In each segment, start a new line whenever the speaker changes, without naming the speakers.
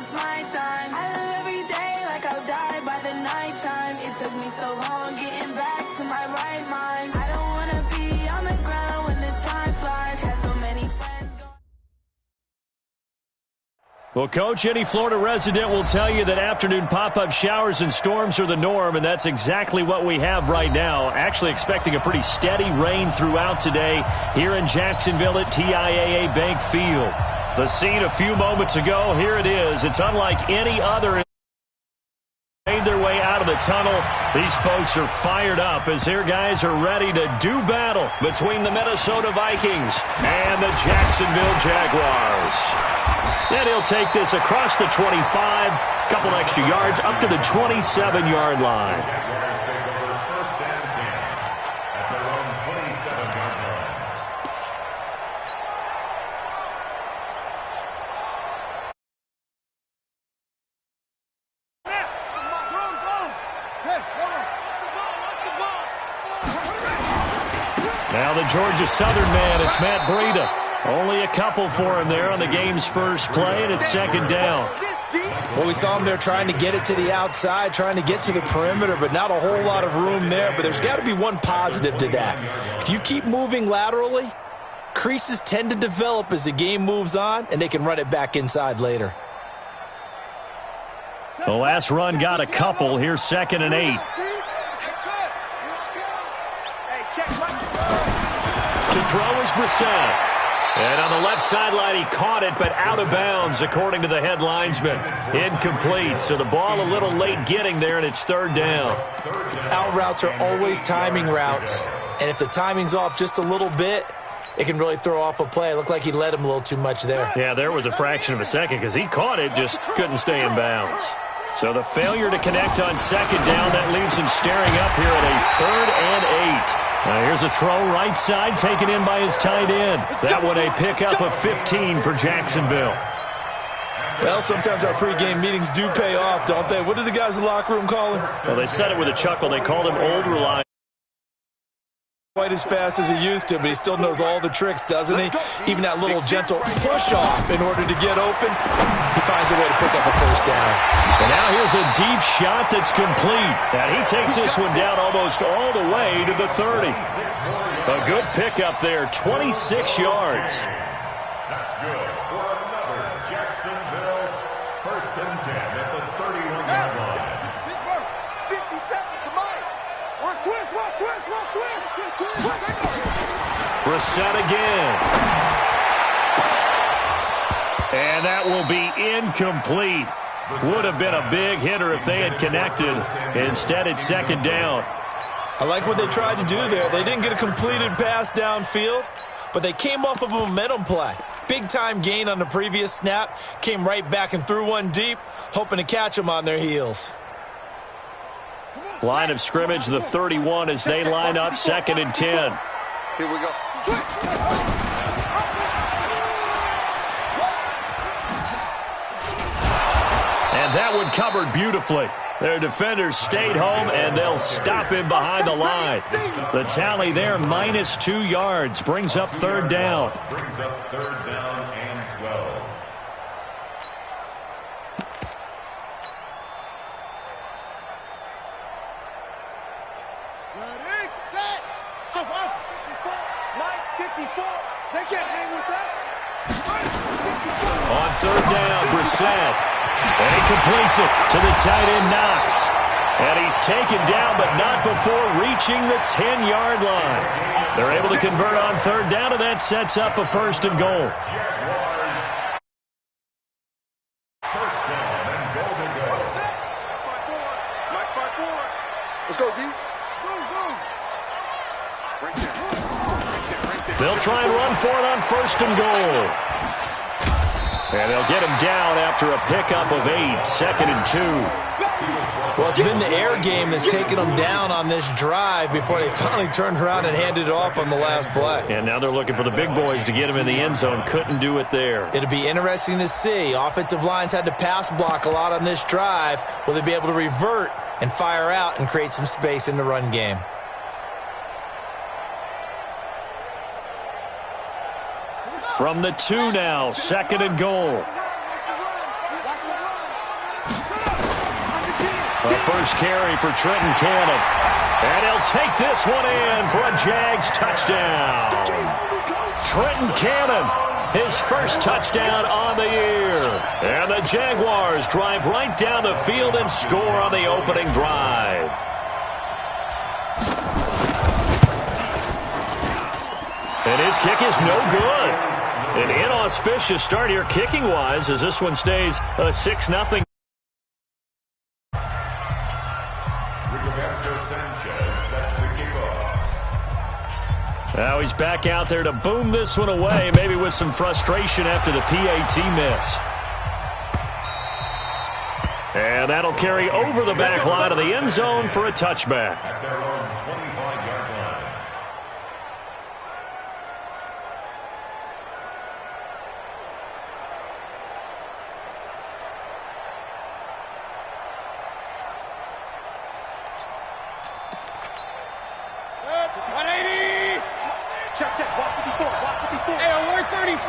it's my time. I live every day like I'll die by the nighttime. It took me so long getting back to my right mind. I don't wanna be on the ground when the time flies. Had so many friends go.
Well, Coach, any Florida resident will tell you that afternoon pop-up showers and storms are the norm, and that's exactly what we have right now. Actually expecting a pretty steady rain throughout today here in Jacksonville at TIAA Bank Field. The scene a few moments ago, here it is. It's unlike any other. Made their way out of the tunnel. These folks are fired up as their guys are ready to do battle between the Minnesota Vikings and the Jacksonville Jaguars. And he'll take this across the 25, couple extra yards up to the 27-yard line.
Jaguars take over first and 10 at their own 27-yard line.
Now the Georgia Southern man, it's Matt Breida. Only a couple for him there on the game's first play, and it's second down.
Well, we saw him there trying to get it to the outside, trying to get to the perimeter, but not a whole lot of room there. But there's got to be one positive to that. If you keep moving laterally, creases tend to develop as the game moves on, and they can run it back inside later.
The last run got a couple. Here's 2nd and 8. To throw is Brissett. And on the left sideline, he caught it, but out of bounds, according to the head linesman. Incomplete, so the ball a little late getting there, and it's 3rd down.
Out routes are always timing routes, and if the timing's off just a little bit, it can really throw off a play. It looked like he let him a little too much there.
Yeah, there was a fraction of a second because he caught it, just couldn't stay in bounds. So the failure to connect on 2nd down, that leaves him staring up here at a 3rd and 8. Here's a throw right side taken in by his tight end. That one a pickup of 15 for Jacksonville.
Well, sometimes our pregame meetings do pay off, don't they? What did the guys in the locker room call him?
Well, they said it with a chuckle. They called him Old Reliable.
Quite as fast as he used to, but he still knows all the tricks, doesn't he? Even that little gentle push-off in order to get open, he finds a way to pick up a first down.
And now here's a deep shot that's complete. And he takes this one down almost all the way to the 30. A good pickup there, 26 yards.
That's good for another Jacksonville first and 10 at the 31-yard line.
Pittsburgh, 50 seconds to mine. Where's Twins?
Brissett again. And that will be incomplete. Would have been a big hitter if they had connected. Instead, it's 2nd down.
I like what they tried to do there. They didn't get a completed pass downfield, but they came off of a momentum play. Big-time gain on the previous snap. Came right back and threw one deep, hoping to catch them on their heels.
Line of scrimmage, the 31, as they line up 2nd and 10.
Here we go.
And that one covered beautifully. Their defenders stayed home, and they'll stop him behind the line. The tally there, -2 yards, brings up 3rd down.
Brings up 3rd down and 12.
Ready, set, off, 54. They can't hang with us.
On 3rd down, Brissett. And he completes it to the tight end, Knox. And he's taken down, but not before reaching the 10-yard line. They're able to convert on 3rd down, and that sets up a 1st and goal.
Jaguars. First down and goal to go.
Mike 5-4. Let's go, D. Zoom. Right there.
They'll try and run for it on 1st and goal. And they'll get him down after a pickup of 8, 2nd and 2.
Well, it's been the air game that's taken them down on this drive before they finally turned around and handed it off on the last play.
And now they're looking for the big boys to get him in the end zone. Couldn't do it there.
It'll be interesting to see. Offensive lines had to pass block a lot on this drive. Will they be able to revert and fire out and create some space in the run game?
From the 2 now, 2nd and goal. The first carry for Trenton Cannon. And he'll take this one in for a Jags touchdown. Trenton Cannon, his first touchdown on the year. And the Jaguars drive right down the field and score on the opening drive. And his kick is no good. An inauspicious start here kicking-wise as this one stays a 6-0. Now he's back out there to boom this one away, maybe with some frustration after the PAT miss. And that'll carry over the back line of the end zone for a touchback.
At their own 25-yard line.
Check, walk 54, walk 54. Hey, alert 33.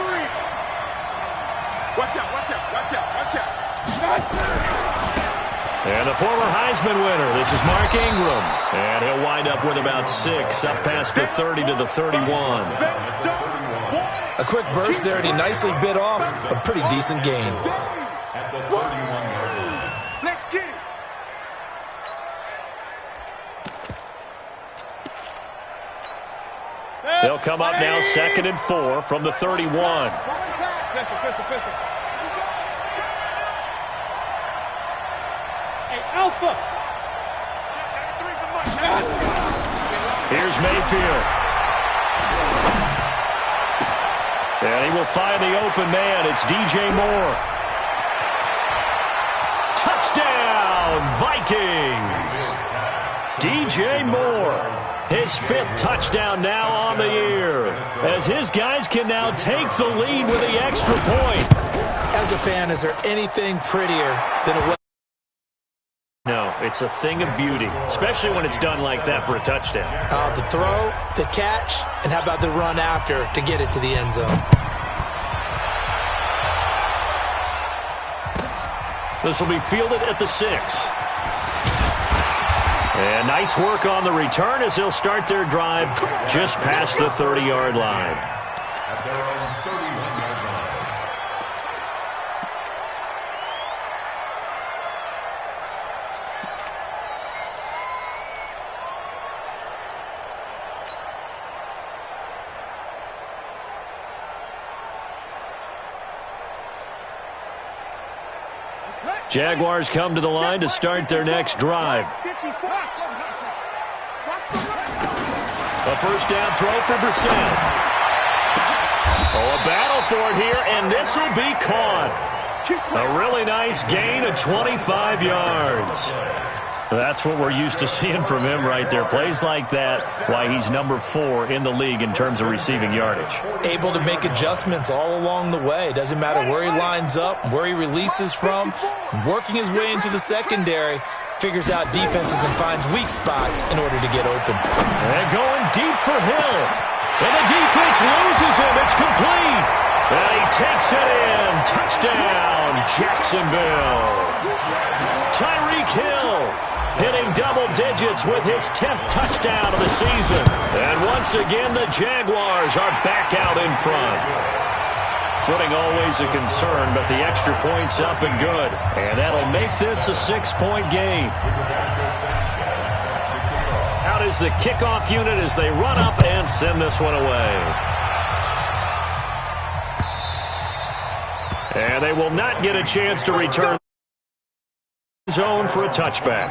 Watch out.
And the former Heisman winner, this is Mark Ingram. And he'll wind up with about 6, up past the 30 to the 31.
A quick burst there, and he nicely bit off a pretty decent gain.
At the 31-yard line.
Let's get it.
They'll come up now 2nd and 4 from the 31.
Hey, Alpha.
Here's Mayfield. And he will find the open man. It's DJ Moore. Touchdown, Vikings. DJ Moore. His 5th touchdown now on the year, as his guys can now take the lead with the extra point.
As a fan, is there anything prettier than a...
No, it's a thing of beauty, especially when it's done like that for a touchdown.
The throw, the catch, and how about the run after to get it to the end zone?
This will be fielded at the 6. And nice work on the return as they'll start their drive just past the 30-yard line.
At their own 31-yard line.
Jaguars come to the line to start their next drive. A first down throw for Brissett. Oh, a battle for it here, and this will be caught. A really nice gain of 25 yards. That's what we're used to seeing from him right there. Plays like that, why he's number 4 in the league in terms of receiving yardage.
Able to make adjustments all along the way. Doesn't matter where he lines up, where he releases from. Working his way into the secondary, figures out defenses and finds weak spots in order to get open.
And going deep for Hill. And the defense loses him. It's complete. And he takes it in. Touchdown, Jacksonville. Tyreek Hill hitting double digits with his 10th touchdown of the season. And once again, the Jaguars are back out in front. Footing always a concern, but the extra point's up and good. And that'll make this a 6-point game. Out is the kickoff unit as they run up and send this one away. And they will not get a chance to return zone for a touchback.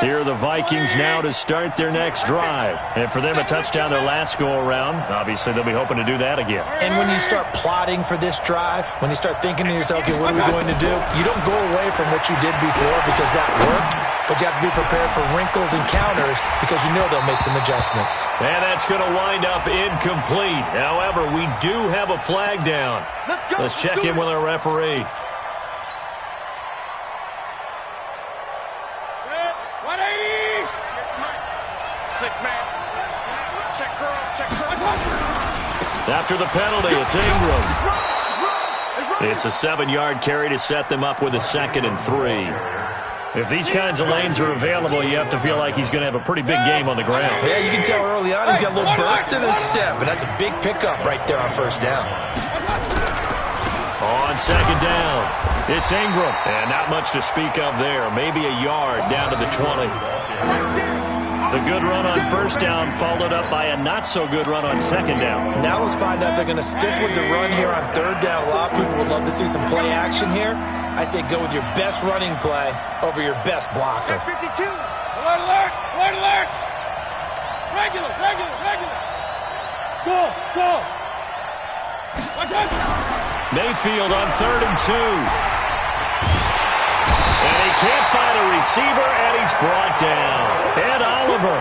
Here are the Vikings now to start their next drive. And for them, a touchdown their last go-around. Obviously, they'll be hoping to do that again.
And when you start plotting for this drive, when you start thinking to yourself, okay, what are we going to do? You don't go away from what you did before because that worked, but you have to be prepared for wrinkles and counters because you know they'll make some adjustments.
And that's going to wind up incomplete. However, we do have a flag down. Let's check in with our referee.
6-man. Check
After the penalty, it's Ingram. It's a 7-yard carry to set them up with a 2nd and 3. If these kinds of lanes are available, you have to feel like he's going to have a pretty big game on the ground.
Yeah, you can tell early on he's got a little burst in his step, and that's a big pickup right there on 1st down.
On 2nd down, it's Ingram. And not much to speak of there. Maybe a yard down to the 20. The good run on 1st down followed up by a not-so-good run on 2nd down.
Now let's find out if they're going to stick with the run here on 3rd down. A lot of people would love to see some play action here. I say go with your best running play over your best blocker.
52.
Alert, alert, alert, alert. Regular, regular, regular. Go, go. Watch out.
Mayfield on 3rd and 2. And he can't find a receiver, and he's brought down. Ed Oliver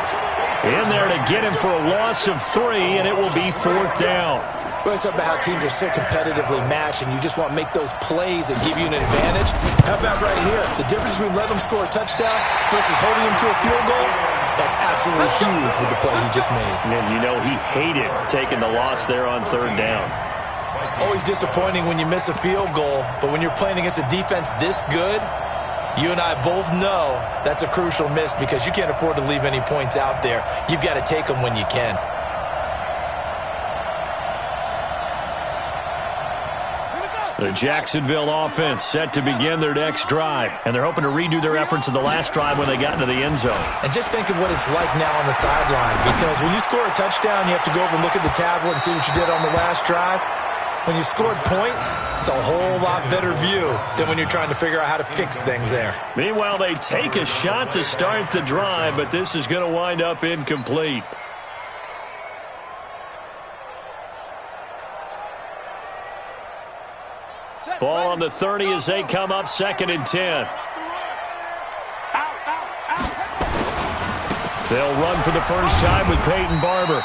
in there to get him for a loss of 3, and it will be 4th down.
Well, it's about how teams are so competitively matched, and you just want to make those plays that give you an advantage. How about right here? The difference between letting them score a touchdown versus holding them to a field goal, that's absolutely huge with the play he just made.
And you know he hated taking the loss there on 3rd down.
Always disappointing when you miss a field goal, but when you're playing against a defense this good, you and I both know that's a crucial miss because you can't afford to leave any points out there. You've got to take them when you can.
The Jacksonville offense set to begin their next drive, and they're hoping to redo their efforts in the last drive when they got into the end zone.
And just think of what it's like now on the sideline, because when you score a touchdown, you have to go over and look at the tablet and see what you did on the last drive. When you scored points, it's a whole lot better view than when you're trying to figure out how to fix things there.
Meanwhile, they take a shot to start the drive, but this is going to wind up incomplete. Ball on the 30 as they come up 2nd and 10. They'll run for the first time with Peyton Barber.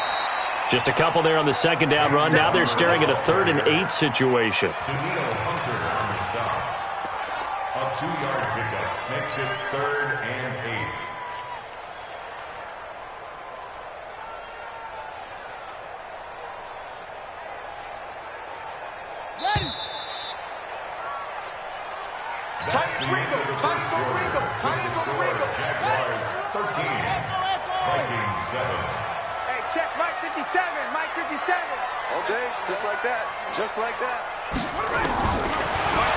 Just a couple there on the 2nd down run. Now they're staring at a 3rd and 8 situation.
A 2-yard pickup makes it 3rd and 8.
Titans Ringo. Titans on Ringo. Titans on the Ringo.
Jaguars 13. Vikings 7.
Hey, check Mike 57. Mike 57.
Okay, just like that. Just like that.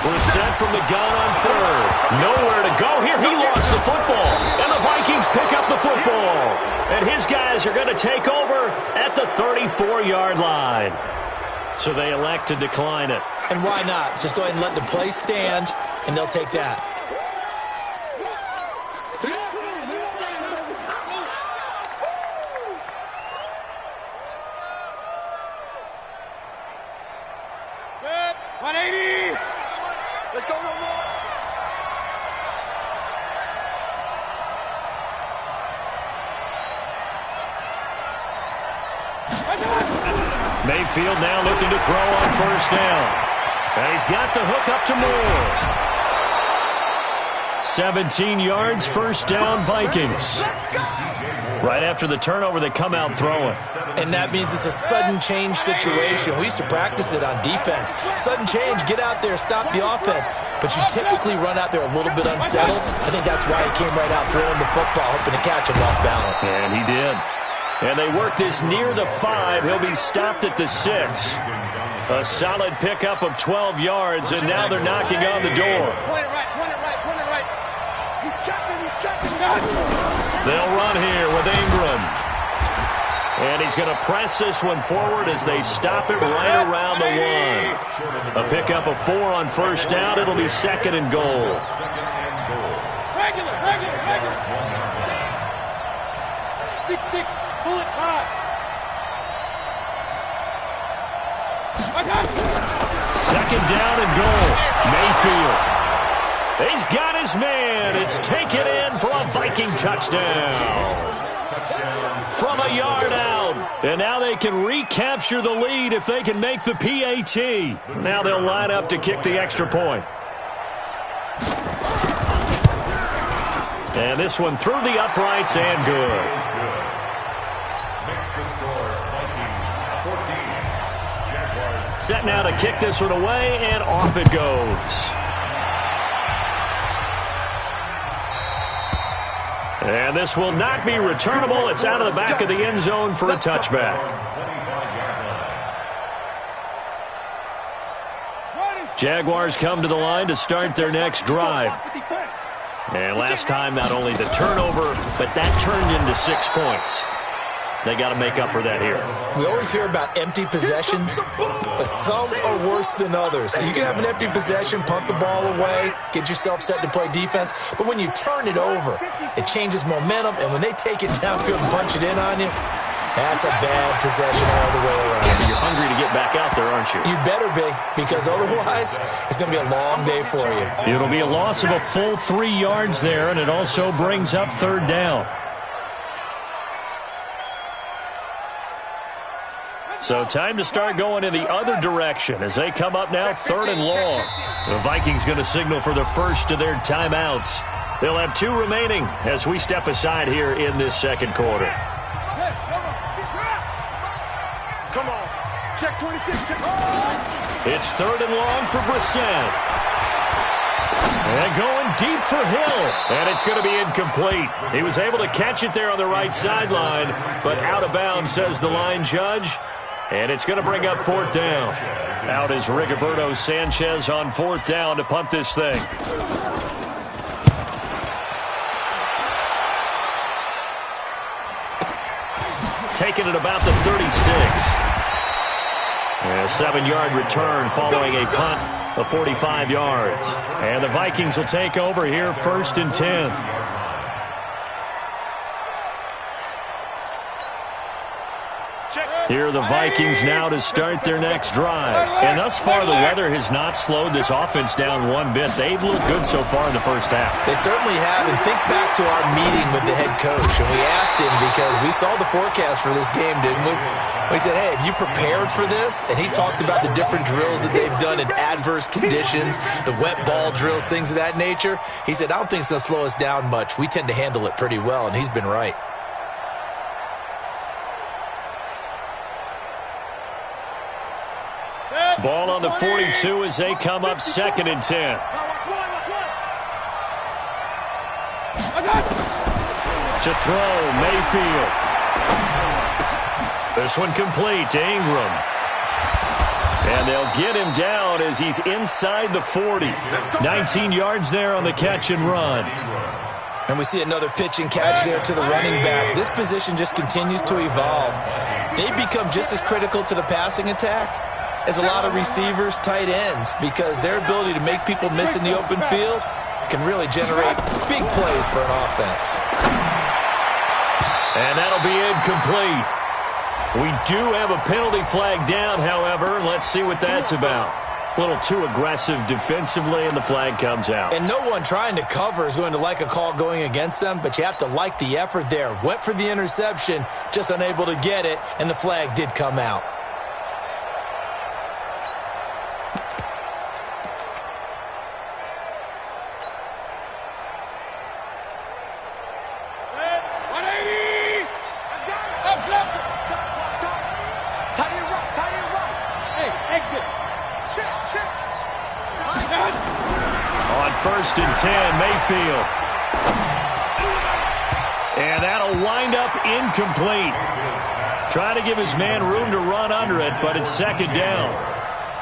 We're set from the gun on 3rd. Nowhere to go here. He lost the football. And the Vikings pick up the football. And his guys are going to take over at the 34-yard line. So they elect to decline it.
And why not? Just go ahead and let the play stand, and they'll take that.
Good. 180.
Let's go, no more.
Mayfield now looking to throw on 1st down. And he's got the hook up to Moore. 17 yards, 1st down, Vikings. Right after the turnover, they come out throwing.
And that means it's a sudden change situation. We used to practice it on defense. Sudden change, get out there, stop the offense. But you typically run out there a little bit unsettled. I think that's why he came right out throwing the football, hoping to catch him off balance.
And he did. And they work this near the 5. He'll be stopped at the 6. A solid pickup of 12 yards, and now they're knocking on the door.
Point it right, point it right, point it right.
He's checking, he's checking.
They'll run here with Ingram. And he's going to press this one forward as they stop it right around the 1. A pickup of 4 on 1st down. It'll be 2nd and goal.
Regular, regular, regular. 6-6, pull it high. Okay.
2nd down and goal. Mayfield. He's got his man. It's taken in for a Viking touchdown. From a yard out. And now they can recapture the lead if they can make the PAT. Now they'll line up to kick the extra point. And this one through the uprights and good.
Makes the score Vikings
Set now to kick this one away, and off it goes. And this will not be returnable. It's out of the back of the end zone for a touchback. Jaguars come to the line to start their next drive. And last time, not only the turnover, but that turned into 6 points. They got to make up for that here.
We always hear about empty possessions, but some are worse than others. You can have an empty possession, punt the ball away, get yourself set to play defense, but when you turn it over, it changes momentum, and when they take it downfield and punch it in on you, that's a bad possession all the way around.
Yeah, but you're hungry to get back out there, aren't you?
You better be, because otherwise it's going to be a long day for you.
It'll be a loss of a full 3 yards there, and it also brings up third down. So time to start going in the other direction as they come up now third and long. The Vikings going to signal for the first of their timeouts. They'll have 2 remaining as we step aside here in this second quarter.
Come on. Check 26. Check.
It's third and long for Brissett. And going deep for Hill. And it's going to be incomplete. He was able to catch it there on the right sideline, but out of bounds, says the line judge. And it's going to bring up fourth down. Out is Rigoberto Sanchez on fourth down to punt this thing. Taking it about the 36. And a 7-yard return following a punt of 45 yards. And the Vikings will take over here first and 10. Here are the Vikings now to start their next drive. And thus far, the weather has not slowed this offense down one bit. They've looked good so far in the first half.
They certainly have. And think back to our meeting with the head coach. And we asked him, because we saw the forecast for this game, didn't we? We said, hey, have you prepared for this? And he talked about the different drills that they've done in adverse conditions, the wet ball drills, things of that nature. He said, I don't think it's going to slow us down much. We tend to handle it pretty well, and he's been right.
Ball on the 42 as they come up second and 10. To throw, Mayfield. This one complete to Ingram. And they'll get him down as he's inside the 40. 19 yards there on the catch and run.
And we see another pitch and catch there to the running back. This position just continues to evolve. They become just as critical to the passing attack as a lot of receivers, tight ends, because their ability to make people miss in the open field can really generate big plays for an offense.
And that'll be incomplete. We do have a penalty flag down, however. Let's see what that's about. A little too aggressive defensively, and the flag comes out.
And no one trying to cover is going to like a call going against them, but you have to like the effort there. Went for the interception, just unable to get it, and the flag did come out.
First and 10, Mayfield. And that'll wind up incomplete. Trying to give his man room to run under it, but it's second down.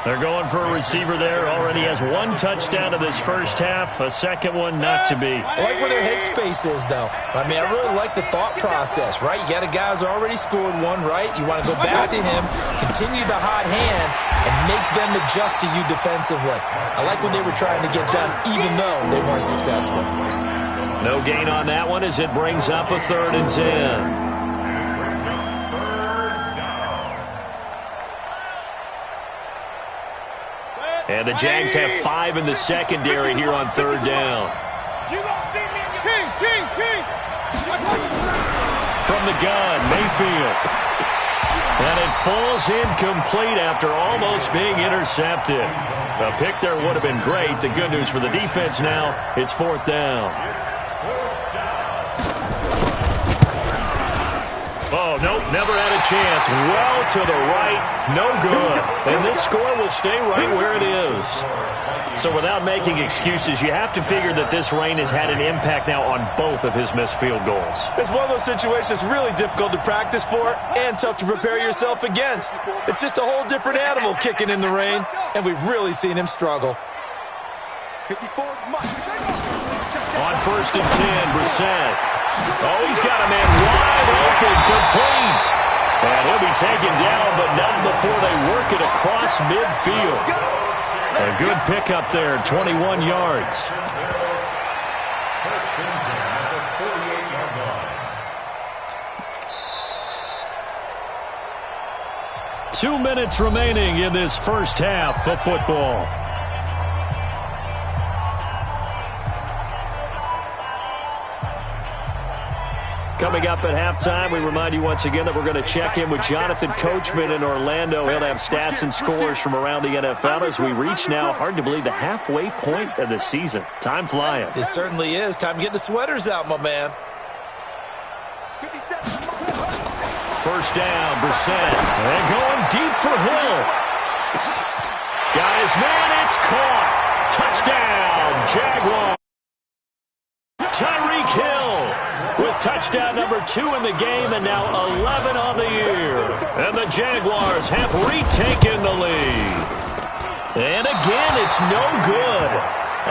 They're going for a receiver there. Already has 1 touchdown in this first half. A second one not to be.
I like where their headspace is, though. I mean, I really like the thought process, right? You got a guy who's already scored one, right? You want to go back to him, continue the hot hand, and make them adjust to you defensively. I like what they were trying to get done, even though they weren't successful.
No gain on that one as it brings up a third and 10. And the Jags have 5 in the secondary here on third down. From the gun, Mayfield. And it falls incomplete after almost being intercepted. A pick there would have been great. The good news for the defense now, it's fourth down. Oh, nope, never had a chance. Well to the right, no good. And this score will stay right where it is. So without making excuses, you have to figure that this rain has had an impact now on both of his missed field goals.
It's one of those situations really difficult to practice for and tough to prepare yourself against. It's just a whole different animal kicking in the rain, and we've really seen him struggle.
54
On 1st and 10, Brissett. Oh, he's got a man wide open, complete. And he'll be taken down, but not before they work it across midfield. A good pickup there, 21 yards.
1st and 10 at the 48-yard line.
2 minutes remaining in this first half of football. Coming up at halftime, we remind you once again that we're going to check in with Jonathan Coachman in Orlando. He'll have stats and scores from around the NFL as we reach now, hard to believe, the halfway point of the season. Time flying.
It certainly is. Time to get the sweaters out, my man.
1st down, Brissett. And going deep for Hill. Got his man, it's caught. Touchdown, Jaguars. Tyreek Hill with touchdown number 2 in the game and now 11 on the year. And the Jaguars have retaken the lead. And again, it's no good.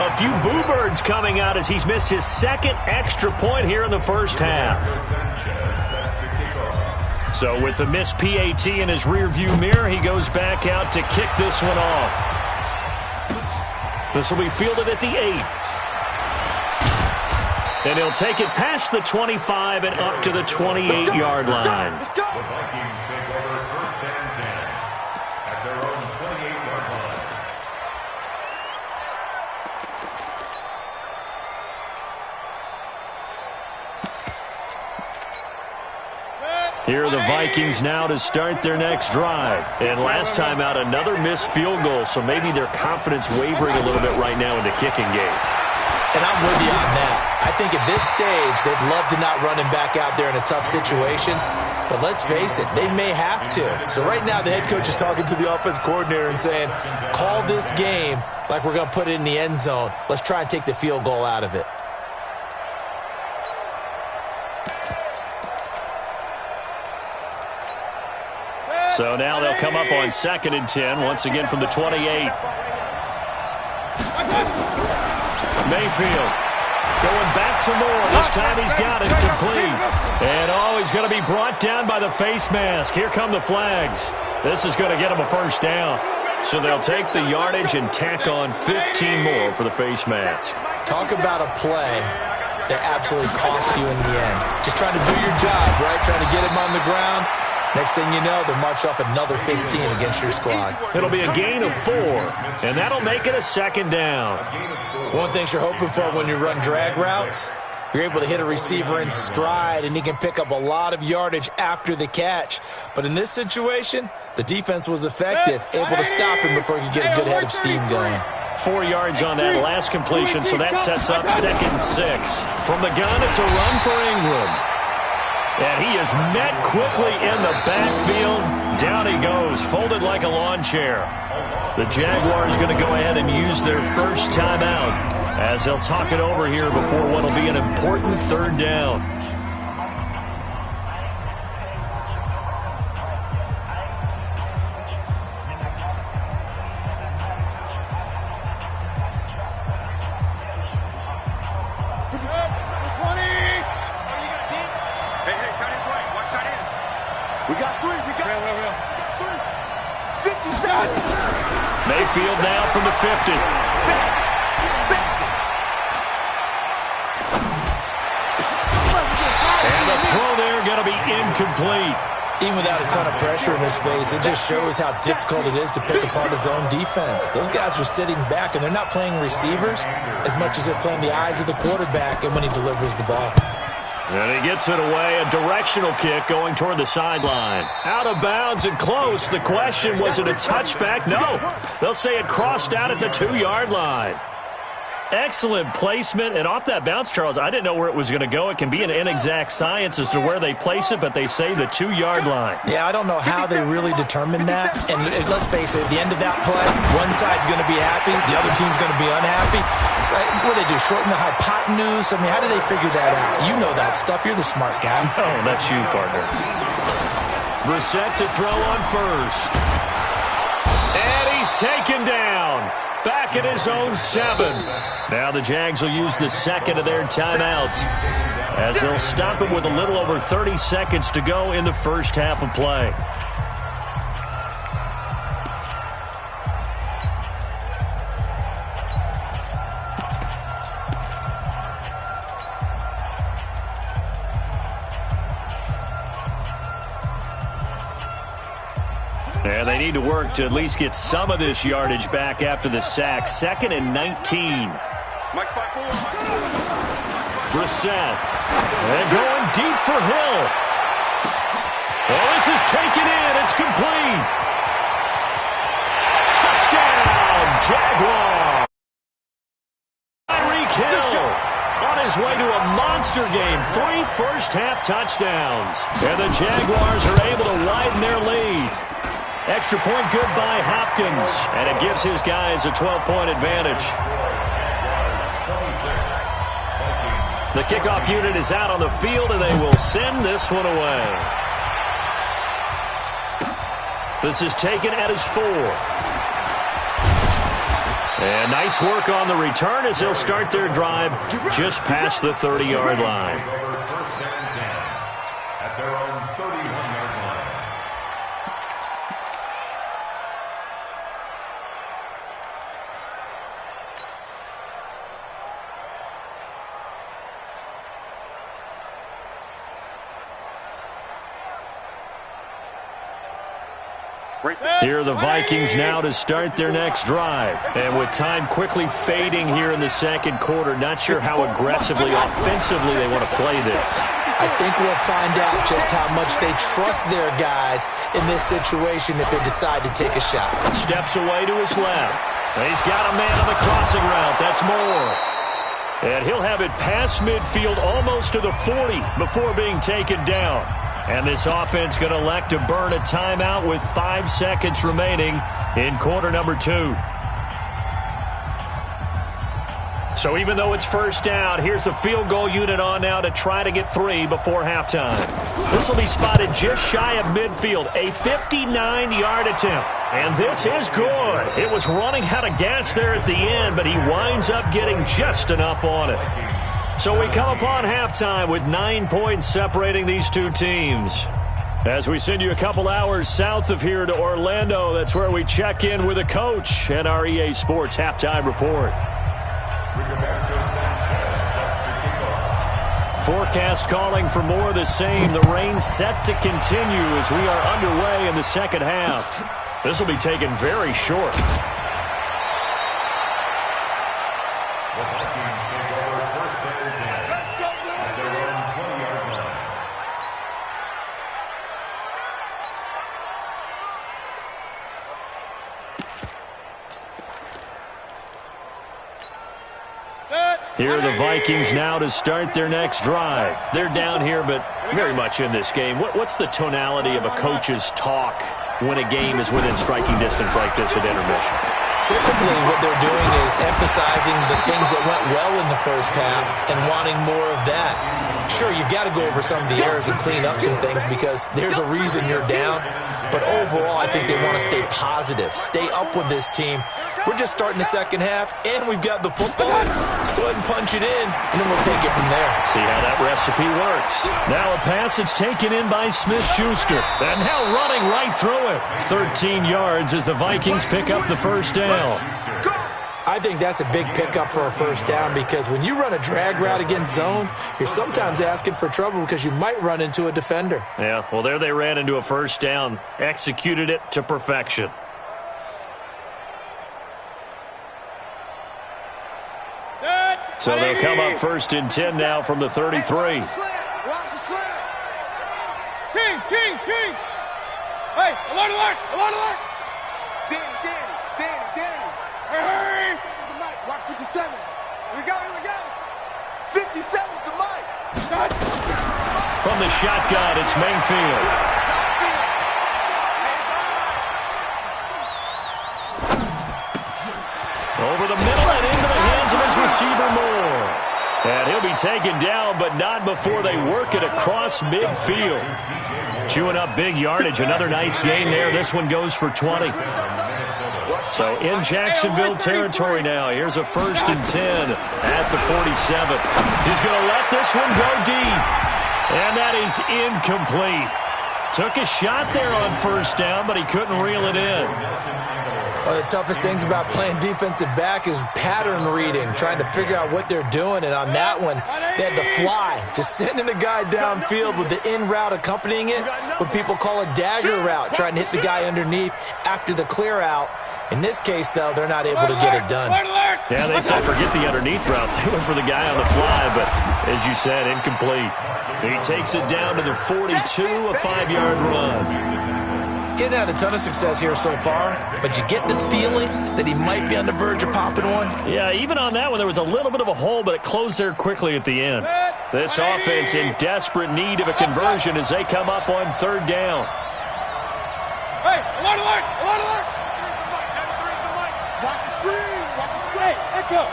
A few boo birds coming out as he's missed his 2nd extra point here in the first half. So with the missed PAT in his rearview mirror, he goes back out to kick this one off. This will be fielded at the 8. And he'll take it past the 25 and up to the 28-yard line.
The Vikings take over 1st and 10 at their own 28-yard line.
Here are the Vikings now to start their next drive. And last time out, another missed field goal, so maybe their confidence wavering a little bit right now in the kicking game.
And I'm with you on that. I think at this stage, they'd love to not run him back out there in a tough situation. But let's face it, they may have to. So right now, the head coach is talking to the offense coordinator and saying, call this game like we're going to put it in the end zone. Let's try and take the field goal out of it.
So now they'll come up on 2nd and 10, once again from the 28. Mayfield going back to Moore. This time he's got it complete. And, oh, he's going to be brought down by the face mask. Here come the flags. This is going to get him a 1st down. So they'll take the yardage and tack on 15 more for the face mask.
Talk about a play that absolutely costs you in the end. Just trying to do your job, right? Trying to get him on the ground. Next thing you know, they'll march off another 15 against your squad.
It'll be a gain of 4, and that'll make it a 2nd down.
One thing you're hoping for when you run drag routes, you're able to hit a receiver in stride, and he can pick up a lot of yardage after the catch. But in this situation, the defense was effective, able to stop him before he could get a good head of steam going.
4 yards on that last completion, so that sets up 2nd and 6. From the gun, it's a run for Ingram. And he is met quickly in the backfield. Down he goes, folded like a lawn chair. The Jaguars going to go ahead and use their first timeout as they'll talk it over here before what will be an important 3rd down. Mayfield now from the 50. And the throw there going to be incomplete.
Even without a ton of pressure in his face, it just shows how difficult it is to pick apart his own defense. Those guys are sitting back, and they're not playing receivers as much as they're playing the eyes of the quarterback and when he delivers the ball.
And he gets it away, a directional kick going toward the sideline. Out of bounds and close. The question, was it a touchback? No. They'll say it crossed out at the 2-yard line. Excellent placement, and off that bounce, Charles, I didn't know where it was going to go. It can be an inexact science as to where they place it, but they say the 2-yard line.
Yeah, I don't know how they really determined that. And let's face it, at the end of that play, one side's going to be happy, the other team's going to be unhappy. It's like, what do they do, shorten the hypotenuse? I mean, how do they figure that out? You know that stuff. You're the smart guy.
Oh, that's you, partner. Brissett to throw on first. And he's taken down. Back at his own 7. Now the Jags will use the second of their timeouts as they'll stop it with a little over 30 seconds to go in the first half of play. And they need to work to at least get some of this yardage back after the sack. 2nd and 19. Brissett. And going deep for Hill. Well, this is taken in. It's complete. Touchdown, Jaguar. Tyreek Hill on his way to a monster game. 3 first-half touchdowns. And the Jaguars are able to widen their lead. Extra point good by Hopkins, and it gives his guys a 12-point advantage. The kickoff unit is out on the field, and they will send this one away. This is taken at his 4. And nice work on the return as they'll start their drive just past the 30-yard line.
First and 10 at their own 31-yard line.
Here are the Vikings now to start their next drive. And with time quickly fading here in the second quarter, not sure how aggressively, offensively they want to play this.
I think we'll find out just how much they trust their guys in this situation if they decide to take a shot.
Steps away to his left. He's got a man on the crossing route. That's Moore. And he'll have it past midfield almost to the 40 before being taken down. And this offense going to elect to burn a timeout with 5 seconds remaining in quarter number 2. So even though it's first down, here's the field goal unit on now to try to get 3 before halftime. This will be spotted just shy of midfield, a 59-yard attempt. And this is good. It was running out of gas there at the end, but he winds up getting just enough on it. So we come upon halftime with 9 points separating these two teams. As we send you a couple hours south of here to Orlando, that's where we check in with a coach and our EA Sports halftime report. Forecast calling for more of the same. The rain set to continue as we are underway in the second half. This will be taken very short. Here are the Vikings now to start their next drive. They're down here, but very much in this game. What's the tonality of a coach's talk when a game is within striking distance like this at intermission?
Typically, what they're doing is emphasizing the things that went well in the first half and wanting more of that. Sure, you've got to go over some of the errors and clean up some things because there's a reason you're down. But overall, I think they want to stay positive, stay up with this team. We're just starting the second half, and we've got the football. Let's go ahead and punch it in, and then we'll take it from there.
See how that recipe works. Now a pass that's taken in by Smith-Schuster. And now running right through it. 13 yards as the Vikings pick up the first down.
I think that's a big pickup for a first down because when you run a drag route against zone, you're sometimes asking for trouble because you might run into a defender.
Yeah, well, there they ran into a first down. Executed it to perfection. So they'll come up first and 10 now from the 33.
Kings! Hey, alert, alert, alert, alert!
Danny.
Hurry!
Watch 57. Here we go, here we go. 50 seconds to Mike.
From the shotgun, it's Mayfield. Over the middle and into the hands of his receiver Moore. And he'll be taken down, but not before they work it across midfield. Chewing up big yardage. Another nice gain there. This one goes for 20. So in Jacksonville territory now. Here's a 1st and 10 at the 47. He's going to let this one go deep. And that is incomplete. Took a shot there on 1st down, but he couldn't reel it in.
One of the toughest things about playing defensive back is pattern reading, trying to figure out what they're doing. And on that one, they had the fly, just sending the guy downfield with the in route accompanying it, what people call a dagger route, trying to hit the guy underneath after the clear out. In this case, though, they're not able to get it done.
Yeah, they said forget the underneath route. They went for the guy on the fly, but as you said, incomplete. He takes it down to the 42, a 5-yard run.
Getting had a ton of success here so far, but you get the feeling that he might be on the verge of popping one.
Yeah, even on that one, there was a little bit of a hole, but it closed there quickly at the end. This offense in desperate need of a conversion as they come up on 3rd down.
Hey, alert, alert, alert, alert.
Watch the screen, watch the screen.
Echo.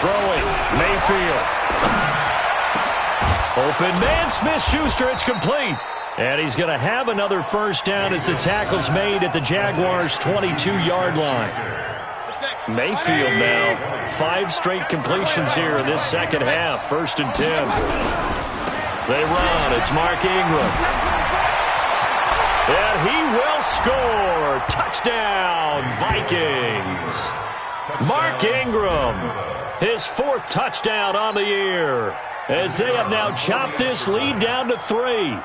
Throwing, Mayfield. Open man, Smith-Schuster, it's complete. And he's going to have another 1st down as the tackle's made at the Jaguars' 22-yard line. Mayfield now, 5 straight completions here in this second half, 1st and 10. They run, it's Mark Ingram. And he will score. Touchdown, Vikings. Mark Ingram, his 4th touchdown on the year, as they have now chopped this lead down to 3.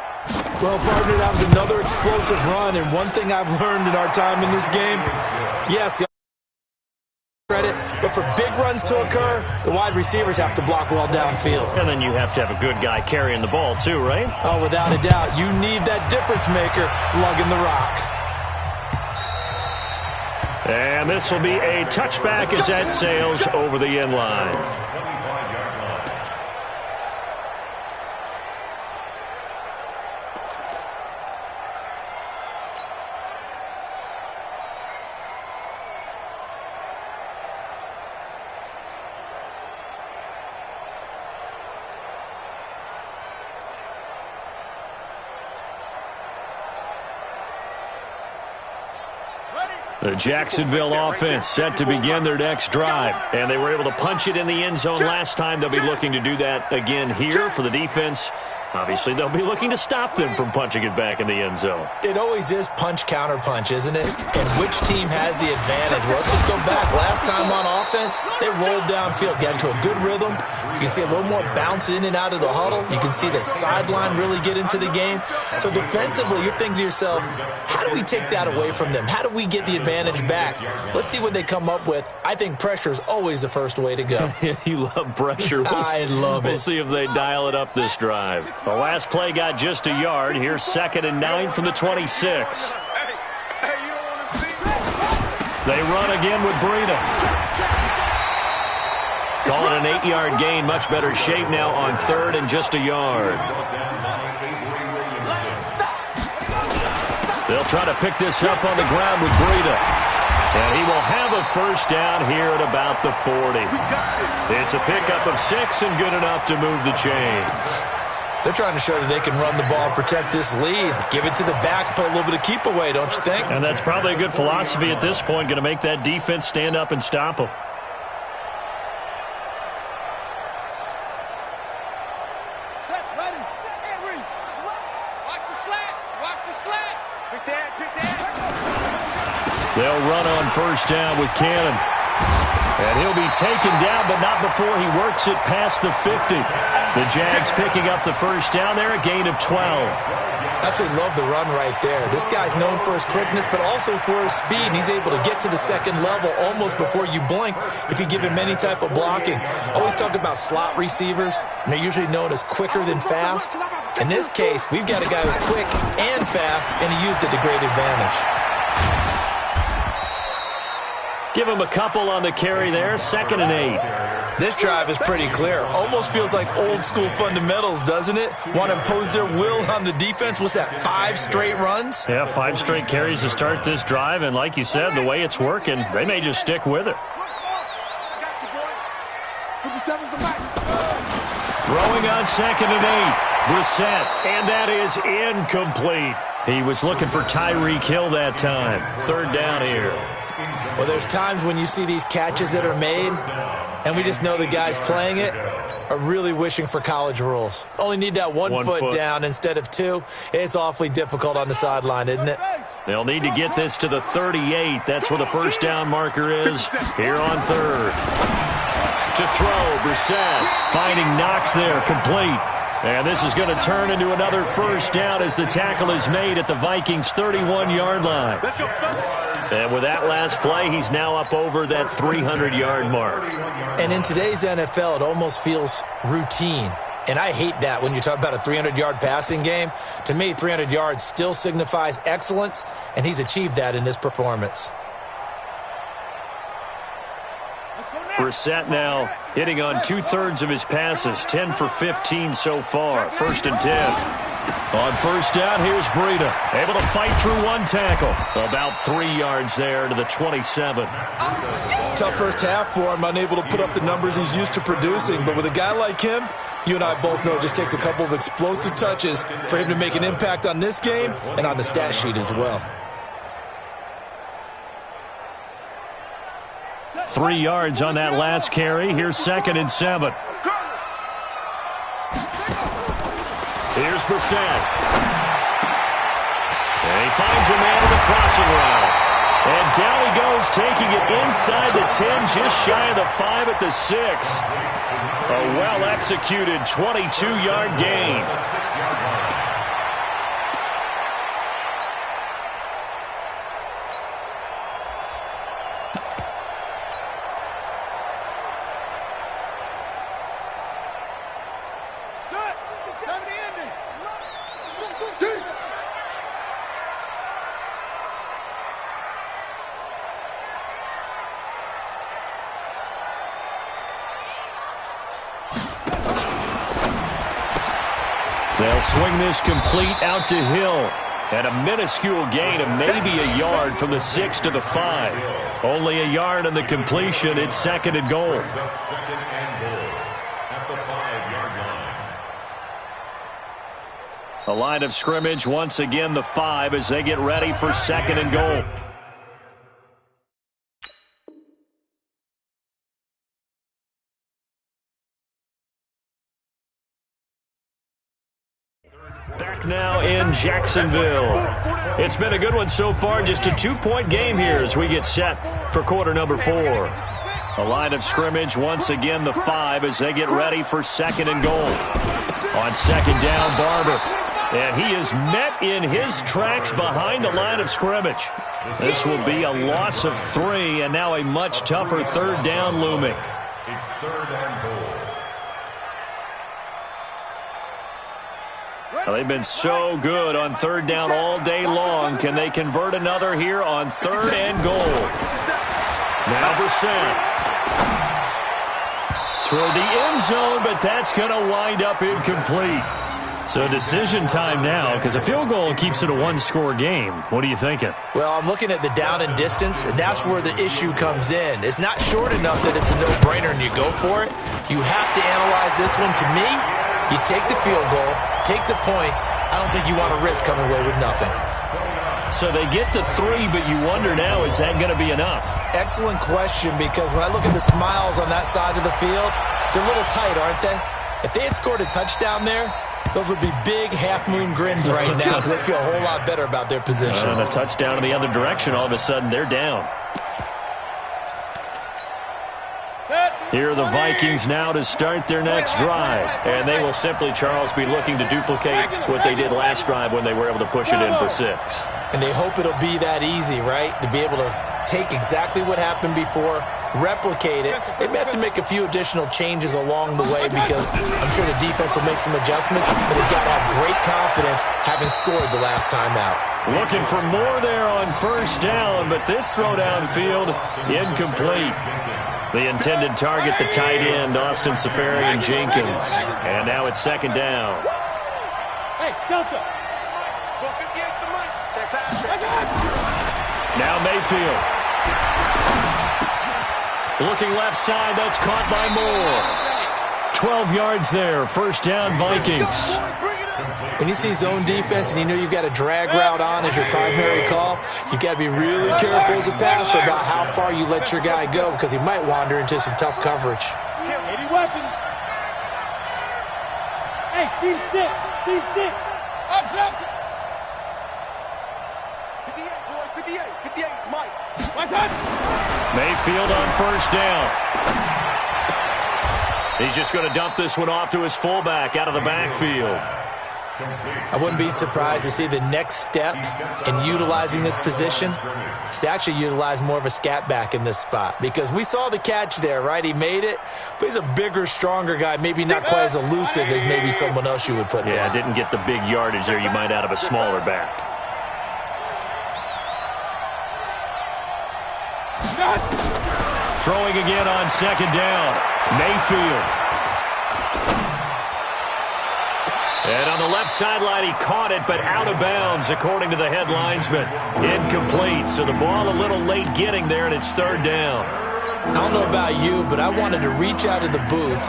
Well, partner, that was another explosive run, and one thing I've learned in our time in this game, yes, credit, but for big runs to occur, the wide receivers have to block well downfield.
And then you have to have a good guy carrying the ball too, right?
Oh, without a doubt. You need that difference maker lugging the rock.
And this will be a touchback as that sails over the end line. The Jacksonville offense set to begin their next drive, and they were able to punch it in the end zone last time. They'll be looking to do that again here for the defense. Obviously, they'll be looking to stop them from punching it back in the end zone.
It always is punch-counter-punch, isn't it? And which team has the advantage? Well, let's just go back. Last time on offense, they rolled downfield, got into a good rhythm. You can see a little more bounce in and out of the huddle. You can see the sideline really get into the game. So defensively, you're thinking to yourself, how do we take that away from them? How do we get the advantage back? Let's see what they come up with. I think pressure is always the first way to go.
You love pressure.
I love it.
We'll see if they dial it up this drive. The last play got just a yard. Here's 2nd and 9 from the 26. They run again with Breida. Calling an 8-yard gain. Much better shape now on 3rd and just a yard. They'll try to pick this up on the ground with Breida. And he will have a 1st down here at about the 40. It's a pickup of 6 and good enough to move the chains.
They're trying to show that they can run the ball and protect this lead. Give it to the backs, put a little bit of keep away, don't you think?
And that's probably a good philosophy at this point, going to make that defense stand up and stop them.
Set, ready, and read.
Watch the slats. Watch the slats.
Pick that, pick that.
They'll run on 1st down with Cannon. And he'll be taken down, but not before he works it past the 50. The Jags picking up the 1st down there, a gain of 12.
Absolutely love the run right there. This guy's known for his quickness, but also for his speed. And he's able to get to the 2nd level almost before you blink if you give him any type of blocking. Always talk about slot receivers, and they're usually known as quicker than fast. In this case, we've got a guy who's quick and fast, and he used it to great advantage.
Give him a couple on the carry there, 2nd and 8.
This drive is pretty clear. Almost feels like old school fundamentals, doesn't it? Want to impose their will on the defense. What's that, 5 straight runs?
Yeah, 5 straight carries to start this drive, and like you said, the way it's working, they may just stick with it. Throwing on 2nd and 8. Brissett, and that is incomplete. He was looking for Tyreek Hill that time. 3rd down here.
Well, there's times when you see these catches that are made, and we just know the guys playing it are really wishing for college rules. Only need that one foot down instead of 2. It's awfully difficult on the sideline, isn't it?
They'll need to get this to the 38. That's where the 1st down marker is here on 3rd. To throw, Brissett finding Knox there, complete. And this is going to turn into another 1st down as the tackle is made at the Vikings' 31-yard line. And with that last play, he's now up over that 300-yard mark.
And in today's NFL, it almost feels routine. And I hate that when you talk about a 300-yard passing game. To me, 300 yards still signifies excellence, and he's achieved that in this performance.
Brissett now hitting on 2/3 of his passes, 10 for 15 so far. 1st and 10. On 1st down, here's Breida, able to fight through 1 tackle. About 3 yards there to the 27.
Tough first half for him, unable to put up the numbers he's used to producing. But with a guy like him, you and I both know it just takes a couple of explosive touches for him to make an impact on this game and on the stat sheet as well.
3 yards on that last carry. Here's 2nd and 7. Here's Brissett. And he finds a man in the crossing route. And down he goes, taking it inside the 10, just shy of the 5 at the 6. A well-executed 22-yard gain. They'll swing this complete out to Hill. And a minuscule gain of maybe a yard from the 6 to the 5. Only a yard on the completion. It's 2nd and goal.
2nd and goal at the 5-yard line.
A line of scrimmage once again the 5 as they get ready for 2nd and goal. Back now in Jacksonville. It's been a good one so far. Just a 2-point game here as we get set for quarter number 4. A line of scrimmage once again the 5 as they get ready for 2nd and goal. On 2nd down, Barber. And he is met in his tracks behind the line of scrimmage. This will be a loss of 3 and now a much tougher 3rd down looming.
It's 3rd and goal.
Well, they've been so good on 3rd down all day long. Can they convert another here on 3rd and goal? Now Brissett. Toward the end zone, but that's going to wind up incomplete. So decision time now, because a field goal keeps it a 1-score game. What are you thinking?
Well, I'm looking at the down and distance, and that's where the issue comes in. It's not short enough that it's a no-brainer and you go for it. You have to analyze this one. To me, you take the field goal, take the points. I don't think you want to risk coming away with nothing.
So they get the 3, but you wonder now, is that going to be enough?
Excellent question, because when I look at the smiles on that side of the field, they're a little tight, aren't they? If they had scored a touchdown there, those would be big half-moon grins right now because they feel a whole lot better about their position.
And a touchdown in the other direction, all of a sudden they're down. Here are the Vikings now to start their next drive. And they will simply, Charles, be looking to duplicate what they did last drive when they were able to push it in for 6.
And they hope it'll be that easy, right? To be able to take exactly what happened before, replicate it. They may have to make a few additional changes along the way because I'm sure the defense will make some adjustments, but they've got to have great confidence having scored the last time out.
Looking for more there on first down, but this throw downfield incomplete. The intended target, the tight end, Austin Safarian-Jenkins. And now it's second down.
Hey, Delta.
Now Mayfield. Looking left side, that's caught by Moore. 12 yards there, first down Vikings.
When you see zone defense and you know you've got a drag route on as your primary call, you've got to be really careful as a passer about how far you let your guy go because he might wander into some tough coverage.
Any weapon. Hey, team 6. Team 6. Up, up.
58, boys. 58. 58 is Mike.
Mayfield on first down. He's just going to dump this one off to his fullback out of the backfield.
I wouldn't be surprised to see the next step in utilizing this position is to actually utilize more of a scat back in this spot because we saw the catch there, right? He made it, but he's a bigger, stronger guy, maybe not quite as elusive as maybe someone else you would put there.
Yeah, didn't get the big yardage there you might out of a smaller back. Throwing again on second down. Mayfield. And on the left sideline, he caught it, but out of bounds, according to the head linesman. Incomplete, so the ball a little late getting there, and it's third down.
I don't know about you, but I wanted to reach out of the booth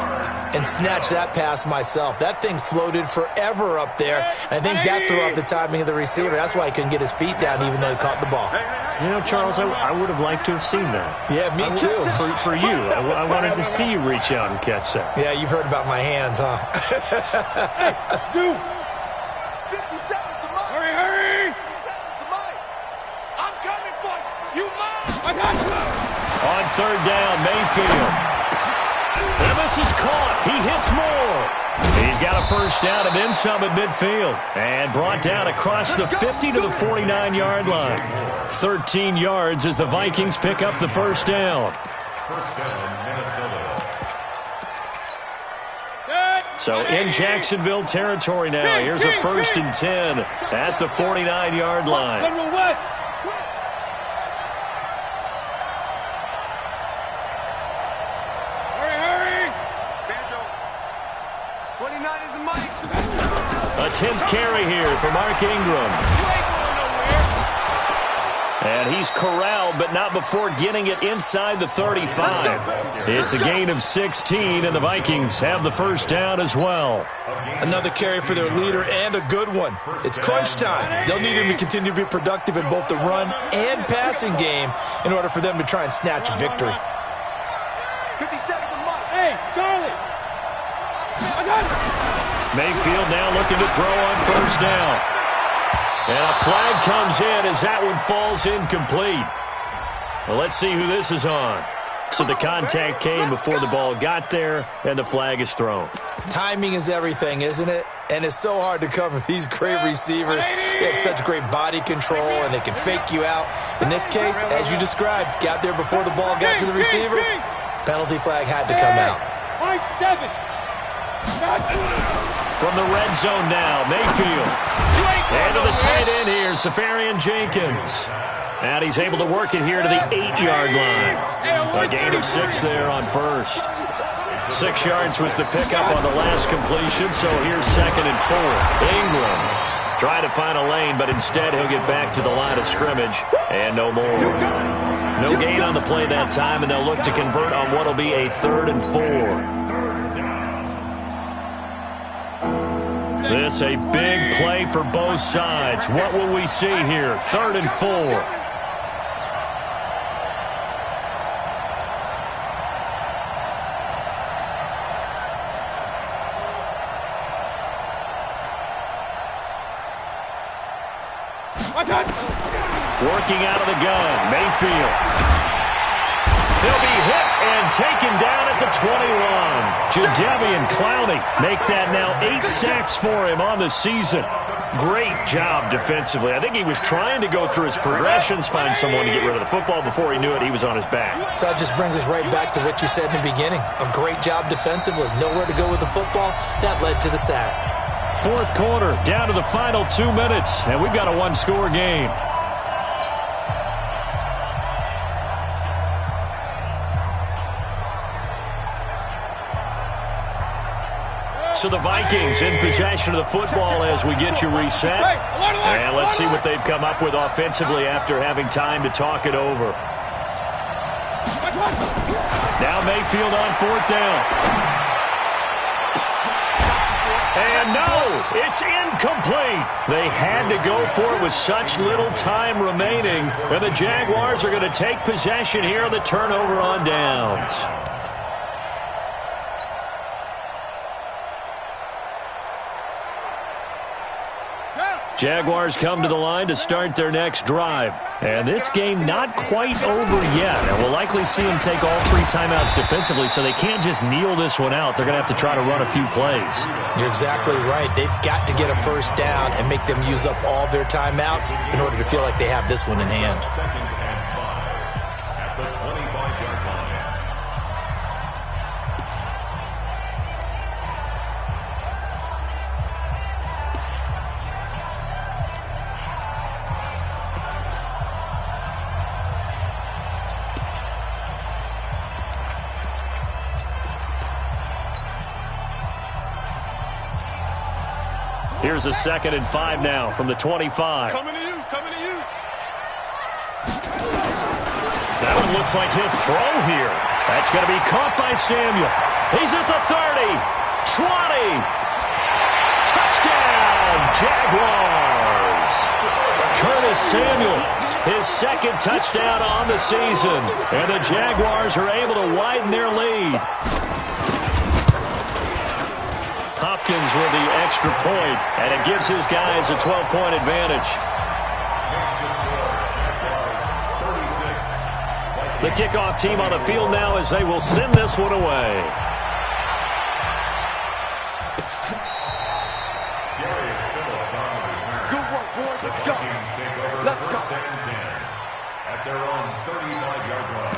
and snatch that pass myself. That thing floated forever up there. I think that threw off the timing of the receiver. That's why he couldn't get his feet down even though he caught the ball.
You know, Charles, I would have liked to have seen that.
Yeah, me too.
For you. I wanted to see you reach out and catch that.
Yeah, you've heard about my hands, huh?
Hey, dude.
57 to Mike.
Hurry.
57 to Mike. I'm coming for you. You mine.
I got you.
On third down, Mayfield. And this is caught. He hits Moore. He's got a first down and then some at midfield. And brought down across the 50 to the 49-yard line. 13 yards as the Vikings pick up the first down.
First down, Minnesota.
So in Jacksonville territory now. Here's a first and 10 at the 49-yard line.
General West.
A 10th carry here for Mark Ingram. And he's corralled, but not before getting it inside the 35. It's a gain of 16, and the Vikings have the first down as well.
Another carry for their leader and a good one. It's crunch time. They'll need him to continue to be productive in both the run and passing game in order for them to try and snatch a victory.
57 to Mike.
Hey, Charlie. I got it.
Mayfield now looking to throw on first down. And a flag comes in as that one falls incomplete. Well, let's see who this is on. So the contact came before the ball got there, and the flag is thrown.
Timing is everything, isn't it? And it's so hard to cover these great receivers. They have such great body control, and they can fake you out. In this case, as you described, got there before the ball got to the receiver. Penalty flag had to come out.
High 7.
From the red zone now, Mayfield. And to the tight end here, Safarian-Jenkins. And he's able to work it here to the 8-yard line. A gain of 6 there on first. 6 yards was the pickup on the last completion, so here's second and 4. Ingram trying to find a lane, but instead he'll get back to the line of scrimmage, and no more. No gain on the play that time, and they'll look to convert on what will be a 3rd and 4. This a big play for both sides. What will we see here? 3rd and 4. Working out of the gun, Mayfield. He'll be hit and taken down at the 21. Jadeveon Clowney make that now 8 sacks for him on the season. Great job defensively. I think he was trying to go through his progressions, find someone to get rid of the football. Before he knew it, he was on his back.
So that just brings us right back to what you said in the beginning. A great job defensively. Nowhere to go with the football. That led to the sack.
Fourth quarter, down to the final 2 minutes, and we've got a one-score game. So the Vikings in possession of the football as we get you reset. And let's see what they've come up with offensively after having time to talk it over. Now Mayfield on fourth down. And no, it's incomplete. They had to go for it with such little time remaining. And the Jaguars are going to take possession here on the turnover on downs. Jaguars come to the line to start their next drive. And this game not quite over yet. And we'll likely see them take all 3 timeouts defensively, so they can't just kneel this one out. They're going to have to try to run a few plays.
You're exactly right. They've got to get a first down and make them use up all their timeouts in order to feel like they have this one in hand.
At the 25-yard line.
Here's a 2nd and 5 now from the 25.
Coming to you, coming to you.
That one looks like he'll throw here. That's going to be caught by Samuel. He's at the 30, 20. Touchdown, Jaguars. Curtis Samuel, his 2nd touchdown on the season. And the Jaguars are able to widen their lead. Hopkins with the extra point, and it gives his guys a 12-point advantage. The kickoff team on the field now as they will send this one away.
Good work, boys. Let's go. Let's go.
At their own 35-yard line.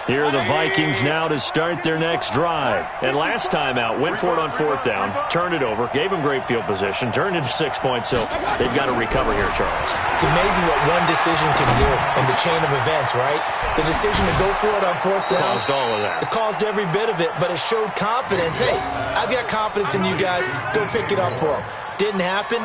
Here are the Vikings now to start their next drive. And last time out, went for it on fourth down, turned it over, gave them great field position, turned into 6 points, so they've got to recover here, Charles.
It's amazing what one decision can do in the chain of events, right? The decision to go for it on fourth down.
Caused all of that.
It caused every bit of it, but it showed confidence. Hey, I've got confidence in you guys. Go pick it up for them. Didn't happen.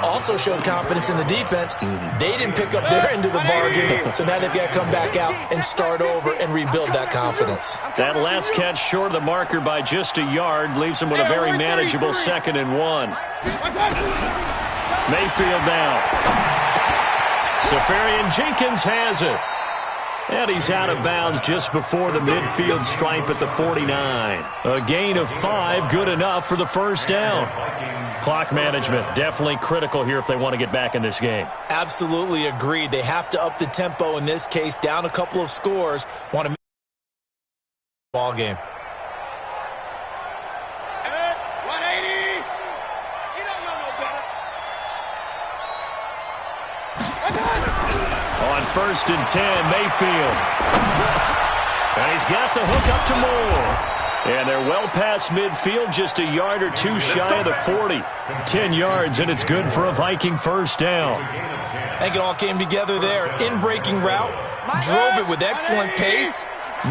Also showed confidence in the defense. They didn't pick up their end of the bargain, so now they've got to come back out and start over and rebuild that confidence.
That last catch short of the marker by just a yard leaves them with a very manageable 2nd and 1. Mayfield now. Safarian Jenkins has it. And he's out of bounds just before the midfield stripe at the 49. A gain of 5, good enough for the first down. Clock management, definitely critical here if they want to get back in this game.
Absolutely agreed. They have to up the tempo in this case, down a couple of scores. Want to make the ball game.
180. You don't know no better.
On 1st and 10, Mayfield. And he's got the hook up to Moore. And they're well past midfield, just a yard or 2 shy of the 40. 10 yards, and it's good for a Viking first down.
I think it all came together there. In-breaking route, drove it with excellent pace.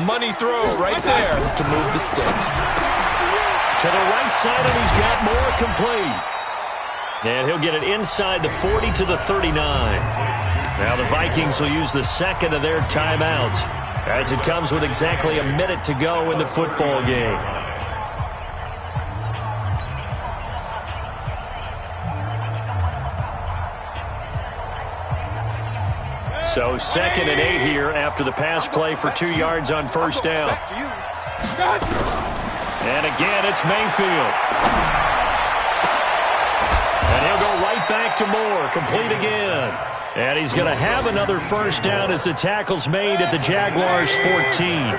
Money throw right there to move the sticks.
To the right side, and he's got Moore complete. And he'll get it inside the 40 to the 39. Now the Vikings will use the 2nd of their timeouts, as it comes with exactly a minute to go in the football game. So 2nd and 8 here after the pass play for 2 yards on first down. And again, it's Mayfield. And he'll go right back to Moore, complete again. And he's going to have another first down as the tackle's made at the Jaguars' 14.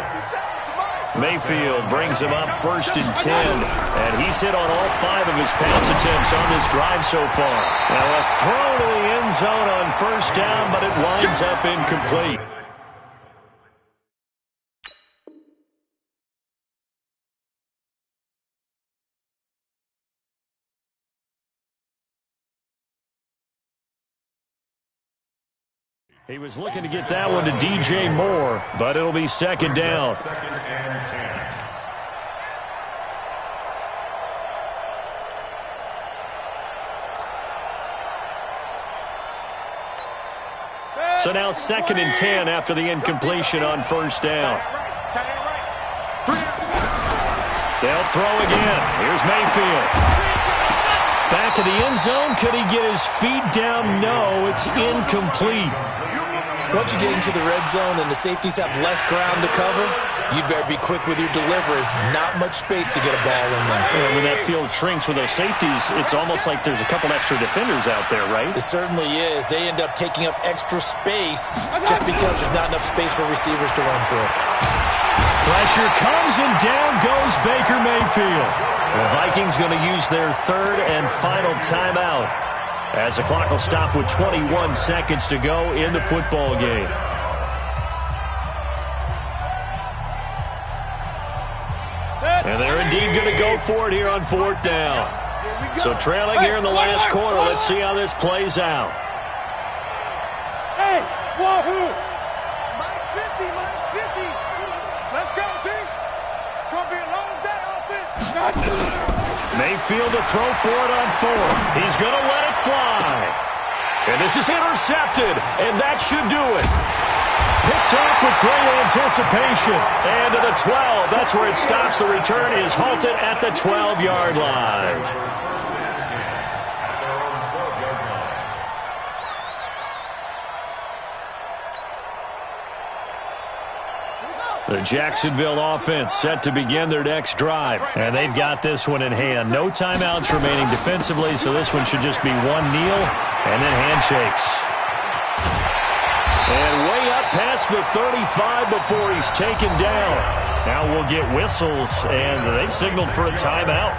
Mayfield brings him up 1st and 10, and he's hit on all 5 of his pass attempts on this drive so far. Now a throw to the end zone on 1st down, but it winds up incomplete. He was looking to get that one to DJ Moore, but it'll be 2nd down. So now 2nd and 10 after the incompletion on 1st down. They'll throw again. Here's Mayfield. Back of the end zone. Could he get his feet down? No, it's incomplete.
Once you get into the red zone and the safeties have less ground to cover, you better be quick with your delivery. Not much space to get a ball in there.
Yeah, when that field shrinks with those safeties, it's almost like there's a couple extra defenders out there, right?
It certainly is. They end up taking up extra space just because there's not enough space for receivers to run through.
Pressure comes and down goes Baker Mayfield. The Vikings going to use their 3rd and final timeout, as the clock will stop with 21 seconds to go in the football game. And they're indeed going to go for it here on 4th down. So trailing here in the last quarter. Let's see how this plays out.
Hey, wahoo!
Minus 50. Let's go, D. It's going to be a long day offense.
Mayfield to throw for it on 4th. He's going to let it fly. And this is intercepted, and that should do it. Picked off with great anticipation. And to the 12. That's where it stops. The return is halted at the 12-yard line. The Jacksonville offense set to begin their next drive. And they've got this one in hand. No timeouts remaining defensively, so this one should just be one kneel and then handshakes. And way up past the 35 before he's taken down. Now we'll get whistles, and they've signaled for a timeout.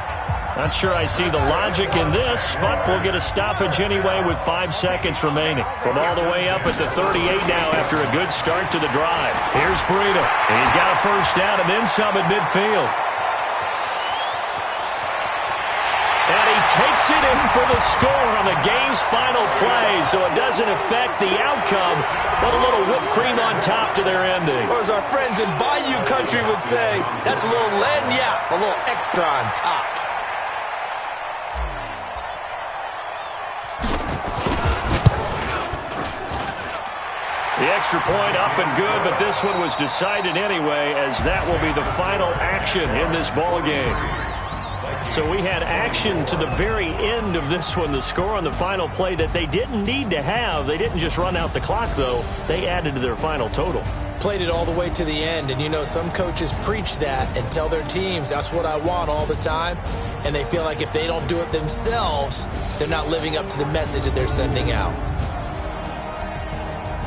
Not sure I see the logic in this, but we'll get a stoppage anyway with 5 seconds remaining. From all the way up at the 38 now after a good start to the drive. Here's Breida. He's got a first down and then some at midfield. And he takes it in for the score on the game's final play, so it doesn't affect the outcome, but a little whipped cream on top to their ending.
Or as our friends in Bayou Country would say, that's a little lagniappe, a little extra on top.
The extra point up and good, but this one was decided anyway, as that will be the final action in this ball game. So we had action to the very end of this one, the score on the final play that they didn't need to have. They didn't just run out the clock, though. They added to their final total.
Played it all the way to the end, and you know some coaches preach that and tell their teams, that's what I want all the time, and they feel like if they don't do it themselves, they're not living up to the message that they're sending out.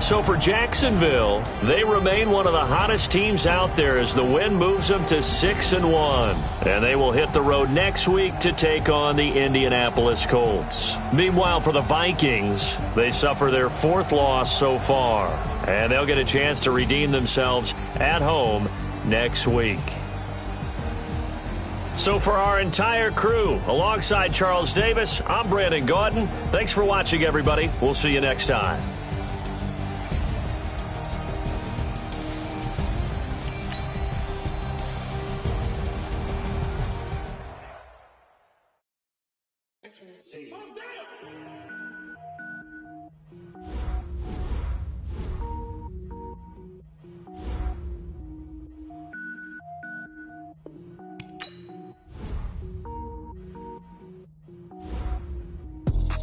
So for Jacksonville, they remain one of the hottest teams out there as the win moves them to 6-1. And they will hit the road next week to take on the Indianapolis Colts. Meanwhile, for the Vikings, they suffer their 4th loss so far. And they'll get a chance to redeem themselves at home next week. So for our entire crew, alongside Charles Davis, I'm Brandon Gaudin. Thanks for watching, everybody. We'll see you next time.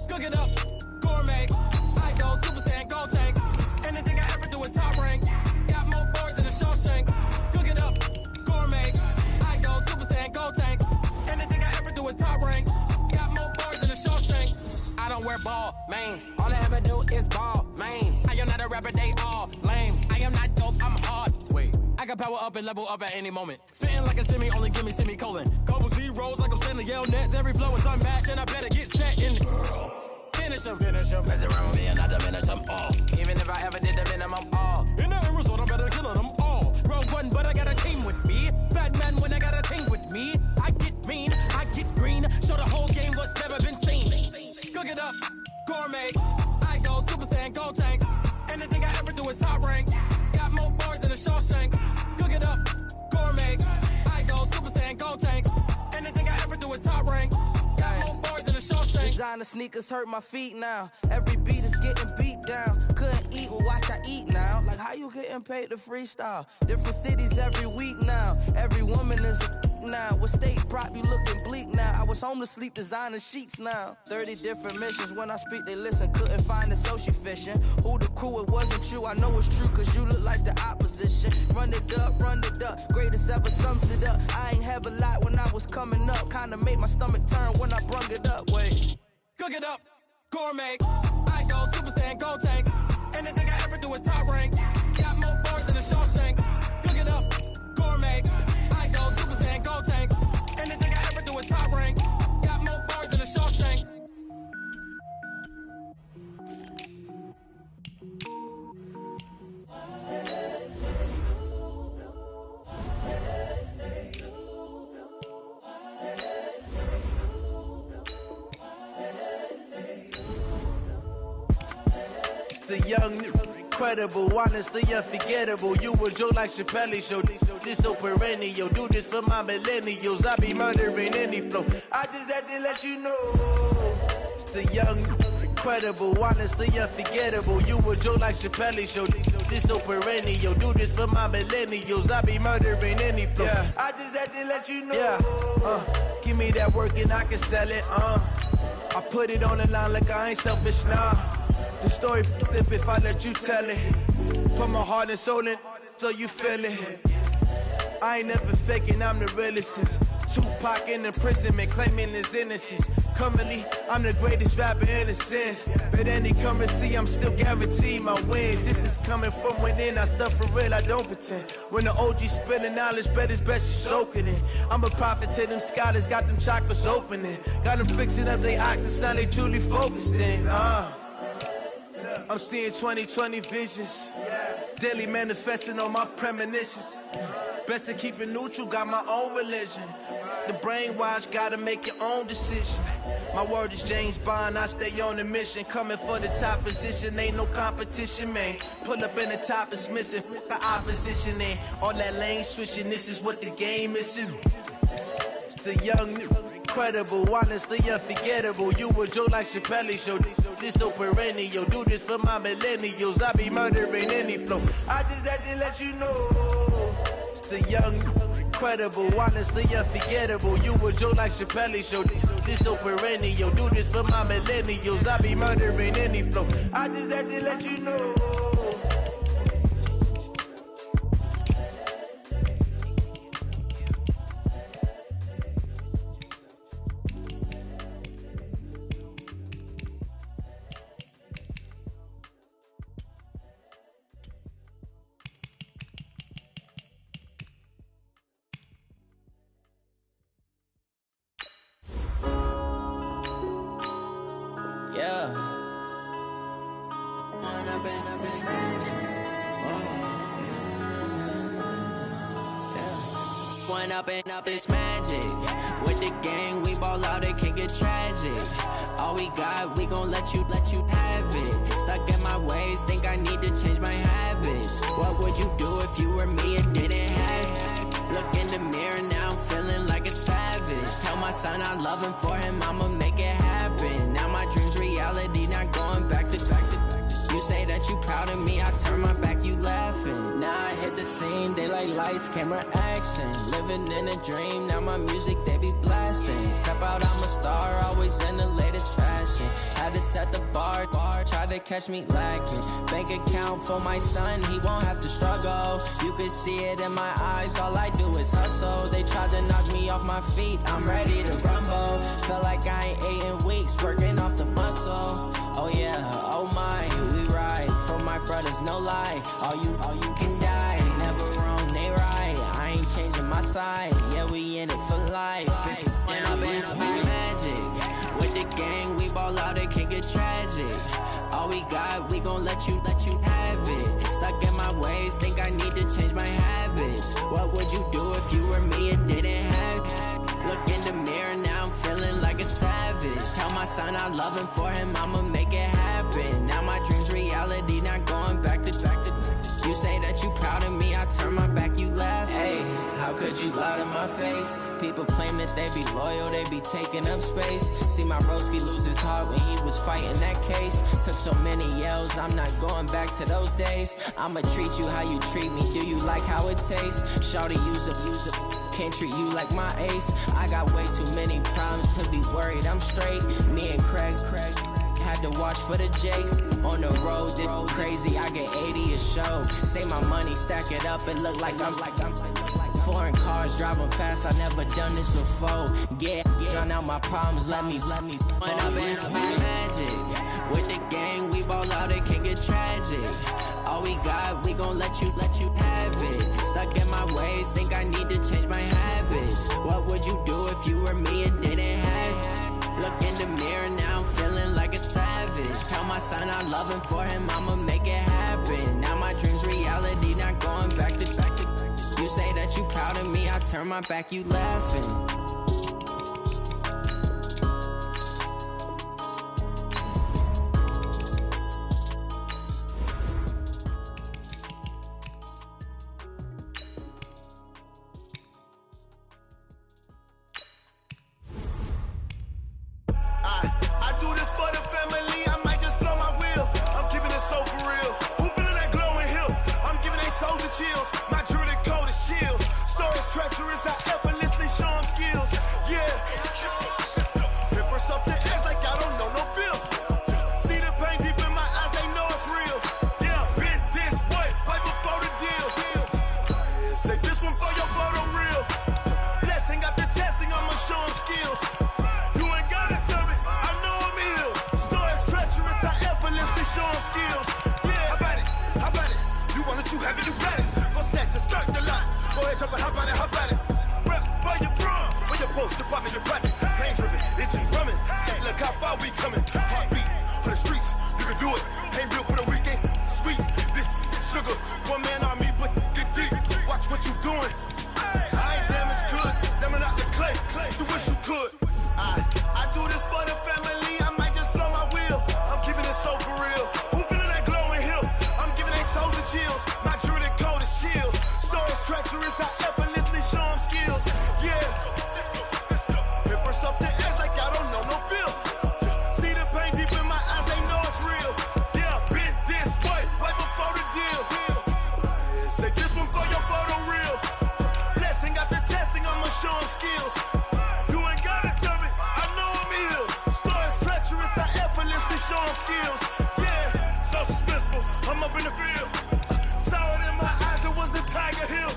Cooking up gourmet, I go super power up and level up at any moment. Spitting like a semi, only give me semicolon. Couple zeros like I'm sending yell nets. Every flow is unmatched and I better get set in. Finish them. Mess around with me and I diminish them all. Even if I ever did the minimum all. In the end result, I better kill them all. Round one, but I got a team with me. Bad man when I got a team with me. I get mean, I get green. Show the whole game what's never been seen. Cook it up, gourmet. I go Super Saiyan, gold tank. Anything I ever do is top rank. Got more bars than a Shawshank. Cook it up, gourmet. I go Super Saiyan, gold tank. Anything I ever do is top rank. Got more bars than a Shawshank.
Designer sneakers hurt my feet now. Every beat is getting beat down. Couldn't eat, well watch I eat now. Like how you getting paid to freestyle? Different cities every week now. Every woman is a now. With state prop, you looking bleak now. I was home to sleep designing sheets now. 30 different missions. When I speak, they listen. Couldn't find the social fishing. Who the crew, it wasn't you. I know it's true, cause you look like the opposition. Run it up. Greatest ever sums it up. I ain't have a lot when I was coming up. Kinda made my stomach turn when I brung it up. Wait.
Cook it up, gourmet. I go Super Saiyan, gold tank. Anything I ever do is top rank. Got more bars than a Shawshank. Cook it up, gourmet. I go Super Saiyan, gold tank. Anything I ever do is top rank. Got more bars than a Shawshank.
The young, incredible, honestly unforgettable. You a joke like Chappelle show. This so perennial. Do this for my millennials. I be murdering any flow. I just had to let you know. It's the young, incredible, honestly unforgettable. You a joke like Chappelle show. This so perennial. Do this for my millennials. I be murdering any flow. Yeah. I just had to let you know. Yeah. Give me that work and I can sell it. I put it on the line like I ain't selfish now. The story flip if I let you tell it. Put my heart and soul in so you feel it. I ain't never faking, I'm the realest since Tupac in imprisonment, claiming his innocence. Currently, I'm the greatest rapper in a sense. But any currency, I'm still guaranteed my wins. This is coming from within, I stuff for real, I don't pretend. When the OG spilling knowledge, bet it's best you soak it in. I'm a prophet to them scholars, got them chakras opening. Got them fixing up their octaves, now they truly focused in. I'm seeing 2020 visions. Daily manifesting on my premonitions. Best to keep it neutral, got my own religion. The brainwash, gotta make your own decision. My word is James Bond, I stay on a mission. Coming for the top position, ain't no competition, man. Pull up in the top, it's missing, the opposition, ain't all that lane switching, this is what the game is. It's the young, incredible, honestly unforgettable. You a joke like Chappelle show. This so perennial. Do this for my millennials. I be murdering any flow. I just had to let you know. It's the young, incredible, honestly unforgettable. You a joke like Chappelle show. This so perennial. Do this for my millennials. I be murdering any flow. I just had to let you know.
Up it's magic. With the gang, we ball out, it can get tragic. All we got, we gon' let you have it. Stuck in my ways, think I need to change my habits. What would you do if you were me and didn't have it? Look in the mirror, now I'm feeling like a savage. Tell my son I love him, for him I'ma make it happen. Now my dream's reality, not going back to. You say that you proud of me, I turn my back, you laughing. Now I hit the scene, they like lights, camera, action. Living in a dream, now my music, they be blasting. Step out, I'm a star, always in the latest fashion. Had to set the bar, try to catch me lacking. Bank account for my son, he won't have to struggle. You can see it in my eyes, all I do is hustle. They tried to knock me off my feet, I'm ready to rumble. Feel like I ain't ate in weeks, working off the muscle. Oh yeah, oh my, we ride for my brothers, no lie. All you can die, never wrong, they right. side. Yeah, we in it for life. If you went up in it's magic. With the gang, we ball out, it can get tragic. All we got, we gon' let you have it. Stuck in my ways, think I need to change my habits. What would you do if you were me and didn't have it? Look in the mirror, now I'm feeling like a savage. Tell my son I love him, for him I'ma make it happen. Now my dream's reality, not going back to. You say that you proud of me, I turn my back, you laugh. Hey, how could you lie to my face? People claim that they be loyal, they be taking up space. See my broski lose his heart when he was fighting that case. Took so many yells, I'm not going back to those days. I'ma treat you how you treat me, do you like how it tastes? Shawty, use a, can't treat you like my ace. I got way too many problems to be worried, I'm straight. Me and Craig had to watch for the Jakes. On the road, this crazy, I get 80 a show. Say my money, stack it up, it look like I'm foreign cars, driving fast, I never done this before. Yeah, drown out my problems, let me point up and it's magic. With the gang, we ball out, it can get tragic. All we got, we gon' let you have it. Stuck in my ways, think I need to change my habits. What would you do if you were me and didn't have it? Look in the mirror, now I'm feeling like a savage. Tell my son I love him, for him I'ma make it happen. Now my dream's reality, not going back to. You say that you proud of me, I turn my back, you laughing.
I do this for the family, I might just blow my wheel. I'm keeping it so for real. Who feeling that glowing hill? I'm giving they soldier chills. My jewelry code is chill. Stories treacherous, I effortlessly show them skills. Yeah. Paper stuff the edge like I don't know no bill. See the pain deep in my eyes, they know it's real. Yeah, been this way, right before the deal. Say this one for your photo real. Blessing after testing, I'ma show them skills. You ain't gotta tell me, I know I'm ill. Stories treacherous, I effortlessly show them skills. Yeah, how about it? You want it, you have it, you got it. Go snatch it, start the lot. Go ahead, jump it, how about it? Rep for your bro, for your post, department, your projects. Pain driven, engine drumming. Look how far we coming. Heartbeat on the streets, you can do it. Ain't real for the weekend, sweet. This sugar, one man army, but get deep. Watch what you doing. I ain't damaged goods, damn it out the clay. You wish you could. I do this for the family, I might just blow my wheel. I'm keeping it so for real. Who feeling that glowing hill? I'm giving they soldier chills. My jewelry code is chill. Stories treacherous, I effortlessly show them skills. Yeah. Paper stuff the edge like I don't know no bill. See the pain deep in my eyes, they know it's real. Yeah, been this way, right before the deal. Say this one for your photo real. Blessing after testing, I'ma show them skills. You ain't gotta tell me, I know I'm ill. Stories treacherous, I effortlessly show them skills. Yeah, so suspenseful, I'm up in the field. Saw it in my eyes, it was the Tiger Hill.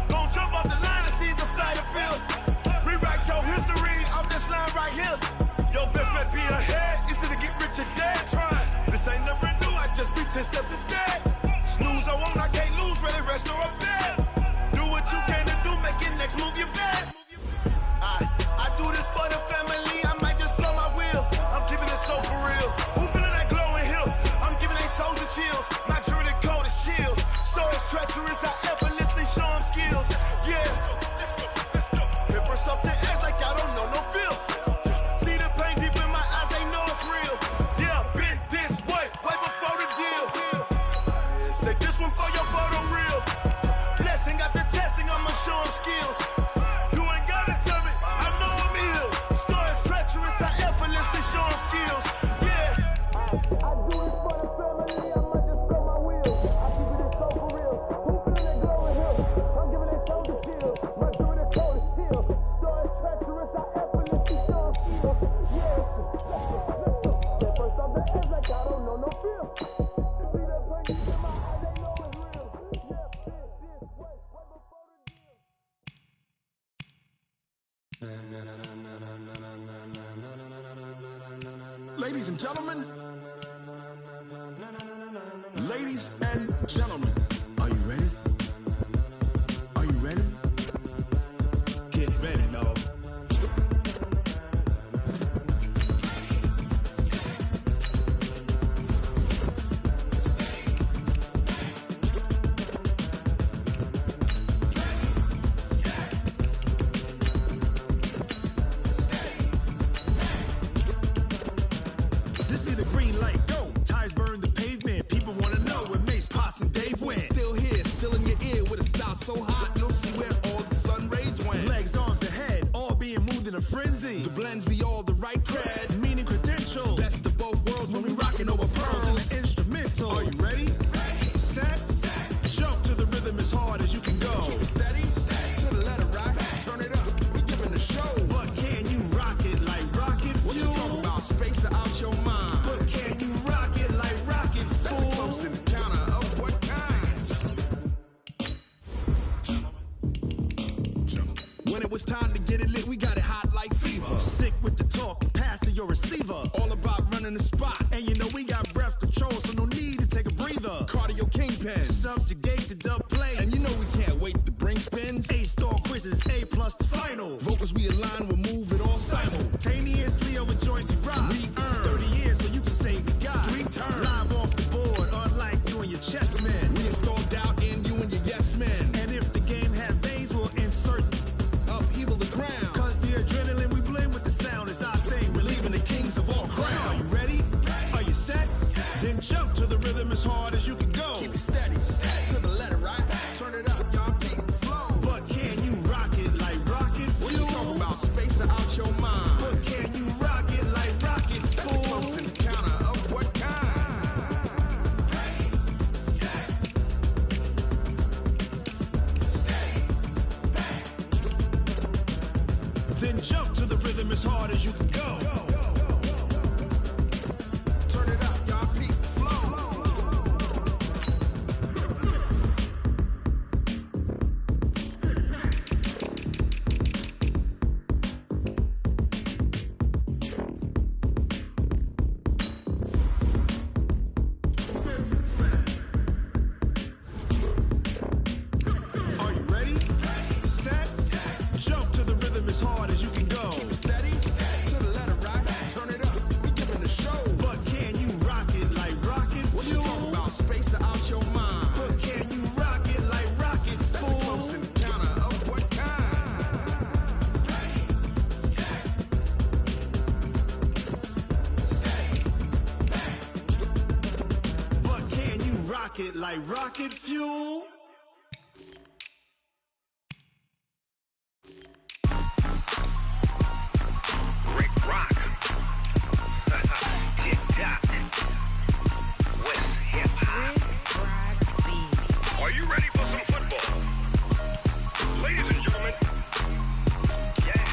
Gon' jump off the line and see the flight of field. Rewrite your history off this line right here. Your best bet be ahead, easy to get rich or dead trying. This ain't never new, I just be 10 steps instead. Snooze I won't, I can't lose, ready, rest or up bed. Do what you can to do, make your next move your best. I do this for the family, I might just blow my wheel. I'm keeping it so for real. Who feeling that glowing hill? I'm giving they soldier chills. My jewelry code is chill. Stories treacherous, I effortlessly show them skills. Yeah. Paper stuff the edge like I don't know no bill. See the pain deep in my eyes, they know it's real. Yeah, been this way, right before the deal. Say this one for your photo real. Blessing after testing, I'ma show them skills. You ain't gotta tell me, I know I'm ill. Stories treacherous, I effortlessly show them skills. Yeah. I do this for the family, I might just blow my wheel. I keep it so for real. Who feeling that glowing hill? I'm giving they soldier chill. My jewelry code is chill. Stories treacherous, I effortlessly show them skills. Yeah. That first off the edge like I don't know no feel. See that pain deep in my eyes, they know it's real. Yeah, this way, right before the deal.
Ladies and gentlemen, ladies and gentlemen, are you ready? Are you ready? ready? Set. Jump to the rhythm as hard as you can go. Keep it steady. To the letter, right? Turn it up. We giving the show. But can you rock it like rocket fuel? What you talking about? Space out your mind. But can you rock it like rockets, fool? That's a close encounter of what kind? When it was time to get it lit, we got it hot like fever. Sick with the talk, passing your receiver. All about running the spot. And you know we got breath control, so no need to take a breather. Cardio kingpin, subjugate the dub play. And you know we can't wait to bring spins. A-star quizzes, A+ the final. Vocals we align, we'll move it all simultaneously over joints we rock. We earn 30 years, so you can say we got 3 turns. Live off the board, unlike you and your chess men. We install doubt in you and your yes men. And if the game had veins, we'll insert upheaval the ground. Cause the adrenaline we blend with the sound is our thing. We're leaving the kings of all crowns. Are you ready? Are you set? Then jump to the rhythm as hard as you can go. Keep it steady, to the letter, right? Turn it up, y'all, beat the flow. But can you rock it like rocket fuel? What you talking about? Space out your mind. But can you rock it like rockets, fool? That's a close encounter of what kind? Then jump to the rhythm as hard as you can go. Turn it up, y'all, beat the flow. Are you ready? Set. Jump to the rhythm as hard as you can go. Keep it steady. To the letter, right? Turn it up. We giving the show. But can you rock it like rocket fuel? What you talking about? Space out your mind. But can you rock it like rockets, fool? That's a close encounter of what kind? But can you rock it like rocket fuel?
Rick Rock. Tick-tock. West hip-hop. Are you ready for some football? Ladies and gentlemen. Yeah.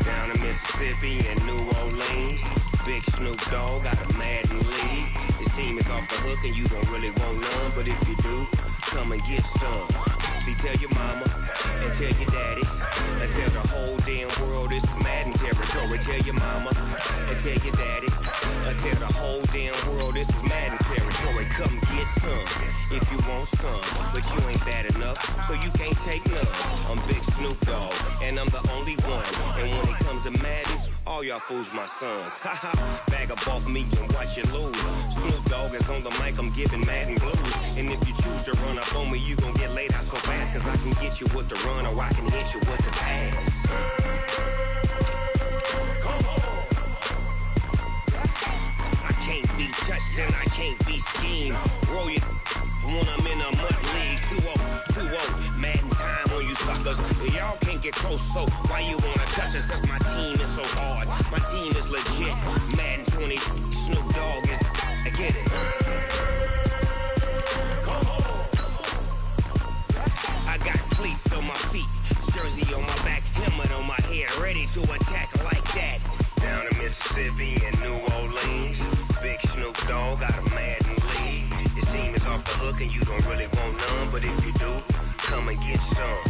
Down in Mississippi and New Orleans, Big Snoop Dogg got a Madden league. His team is off the hook and you don't really want none, but if you do, come and get some. See, tell your mama and tell your daddy and tell the whole damn world this is Madden territory. Tell your mama and tell your daddy and tell the whole damn world this is Madden territory. Come get some if you want some, but you ain't bad enough, so you can't take none. I'm Big Snoop Dogg and I'm the only one. And when it comes to Madden, all y'all fools my sons. Haha, bag up off me and watch you lose. Snoop Dogg is on the mic, I'm giving Madden blues. And if you choose to run up on me, you gon' get laid out so fast. Cause I can get you with the run or I can hit you with the pass. Come on. I can't be touched and I can't be schemed. Roll you when I'm in a mud league. 2-0, Madden time on you suckers. Y'all can't get close, so why you wanna touch us? Cause my team is so hard. My team is legit. Madden 20, Snoop Dogg is. I get it. Come on. I got cleats on my feet, jersey on my back, helmet on my head, ready to attack like that. Down in Mississippi and New Orleans, Big Snoop Dogg got a Madden league. His team is off the hook and you don't really want none, but if you do, come and get some.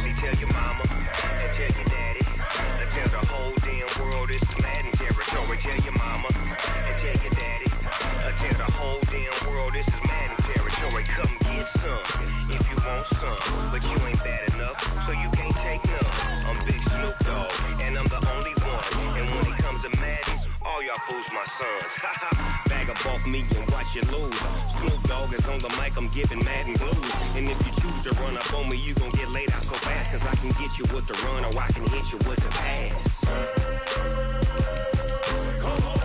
See, tell your mama and tell your daddy and tell the whole damn world this is Madden territory. Tell your mama and tell your daddy and tell the whole damn world this is Madden territory. Come get some if you want some, but you ain't bad enough, so you can't take none. I'm Big Snoop Dogg and I'm the only one. And when it comes to Madden, all y'all fools my sons. Bag up off me and watch you lose. Snoop Dogg is on the mic, I'm giving Madden blues. And if you choose to run up on me, you gon' get laid out so fast. Cause I can get you with the run or I can hit you with the pass. Come on.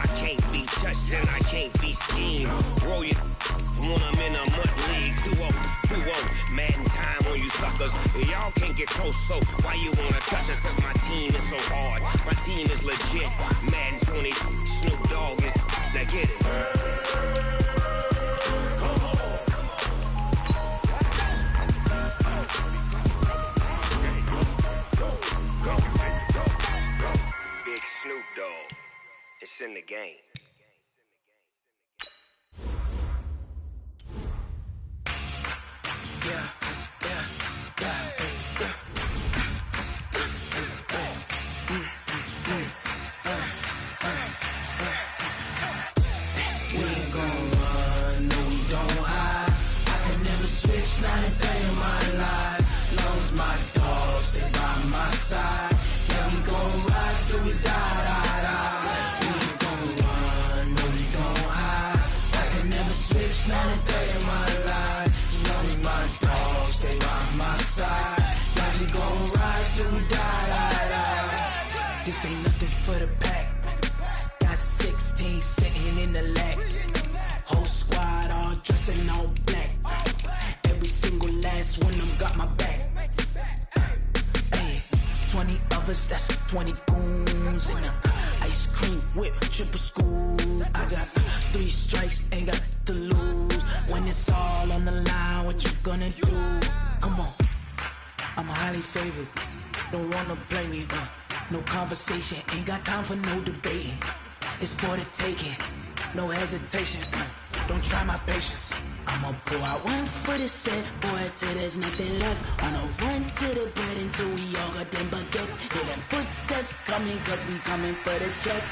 I can't be touched and I can't be schemed. Roll you when I'm in a mud league. 2-0, Madden time on you suckers. brothers. Y'all can't get close, so why you wanna touch us? Cause my team is so hard. My team is legit. Madden 20, Snoop Dogg is. Now get it. Big Snoop Dogg. It's in the game.
Not a day in my life. Knows my dogs, they by my side. Yeah, we gon' ride till we die. We ain't gon' run, no, we gon' hide. I can never switch, not a day in my life. Knows my dogs, they by my side. Yeah, we gon' ride till we die. This ain't nothing for the pack. Got 16 sitting in the lap. Whole squad all dressing all black. Every single last one of them got my back. Hey, 20 of us, that's 20 goons. And ice cream whip, triple scoop. I got 3 strikes, ain't got to lose. When it's all on the line, what you gonna do? Come on, I'm highly favored. Don't wanna blame me, no conversation, ain't got time for no debating. It's for the taking, no hesitation. Don't try my patience. I'ma pour out one for the set, boy, till there's nothing left. On a run to the bed until we all got them baguettes. Hear them footsteps coming, cause we coming for the check.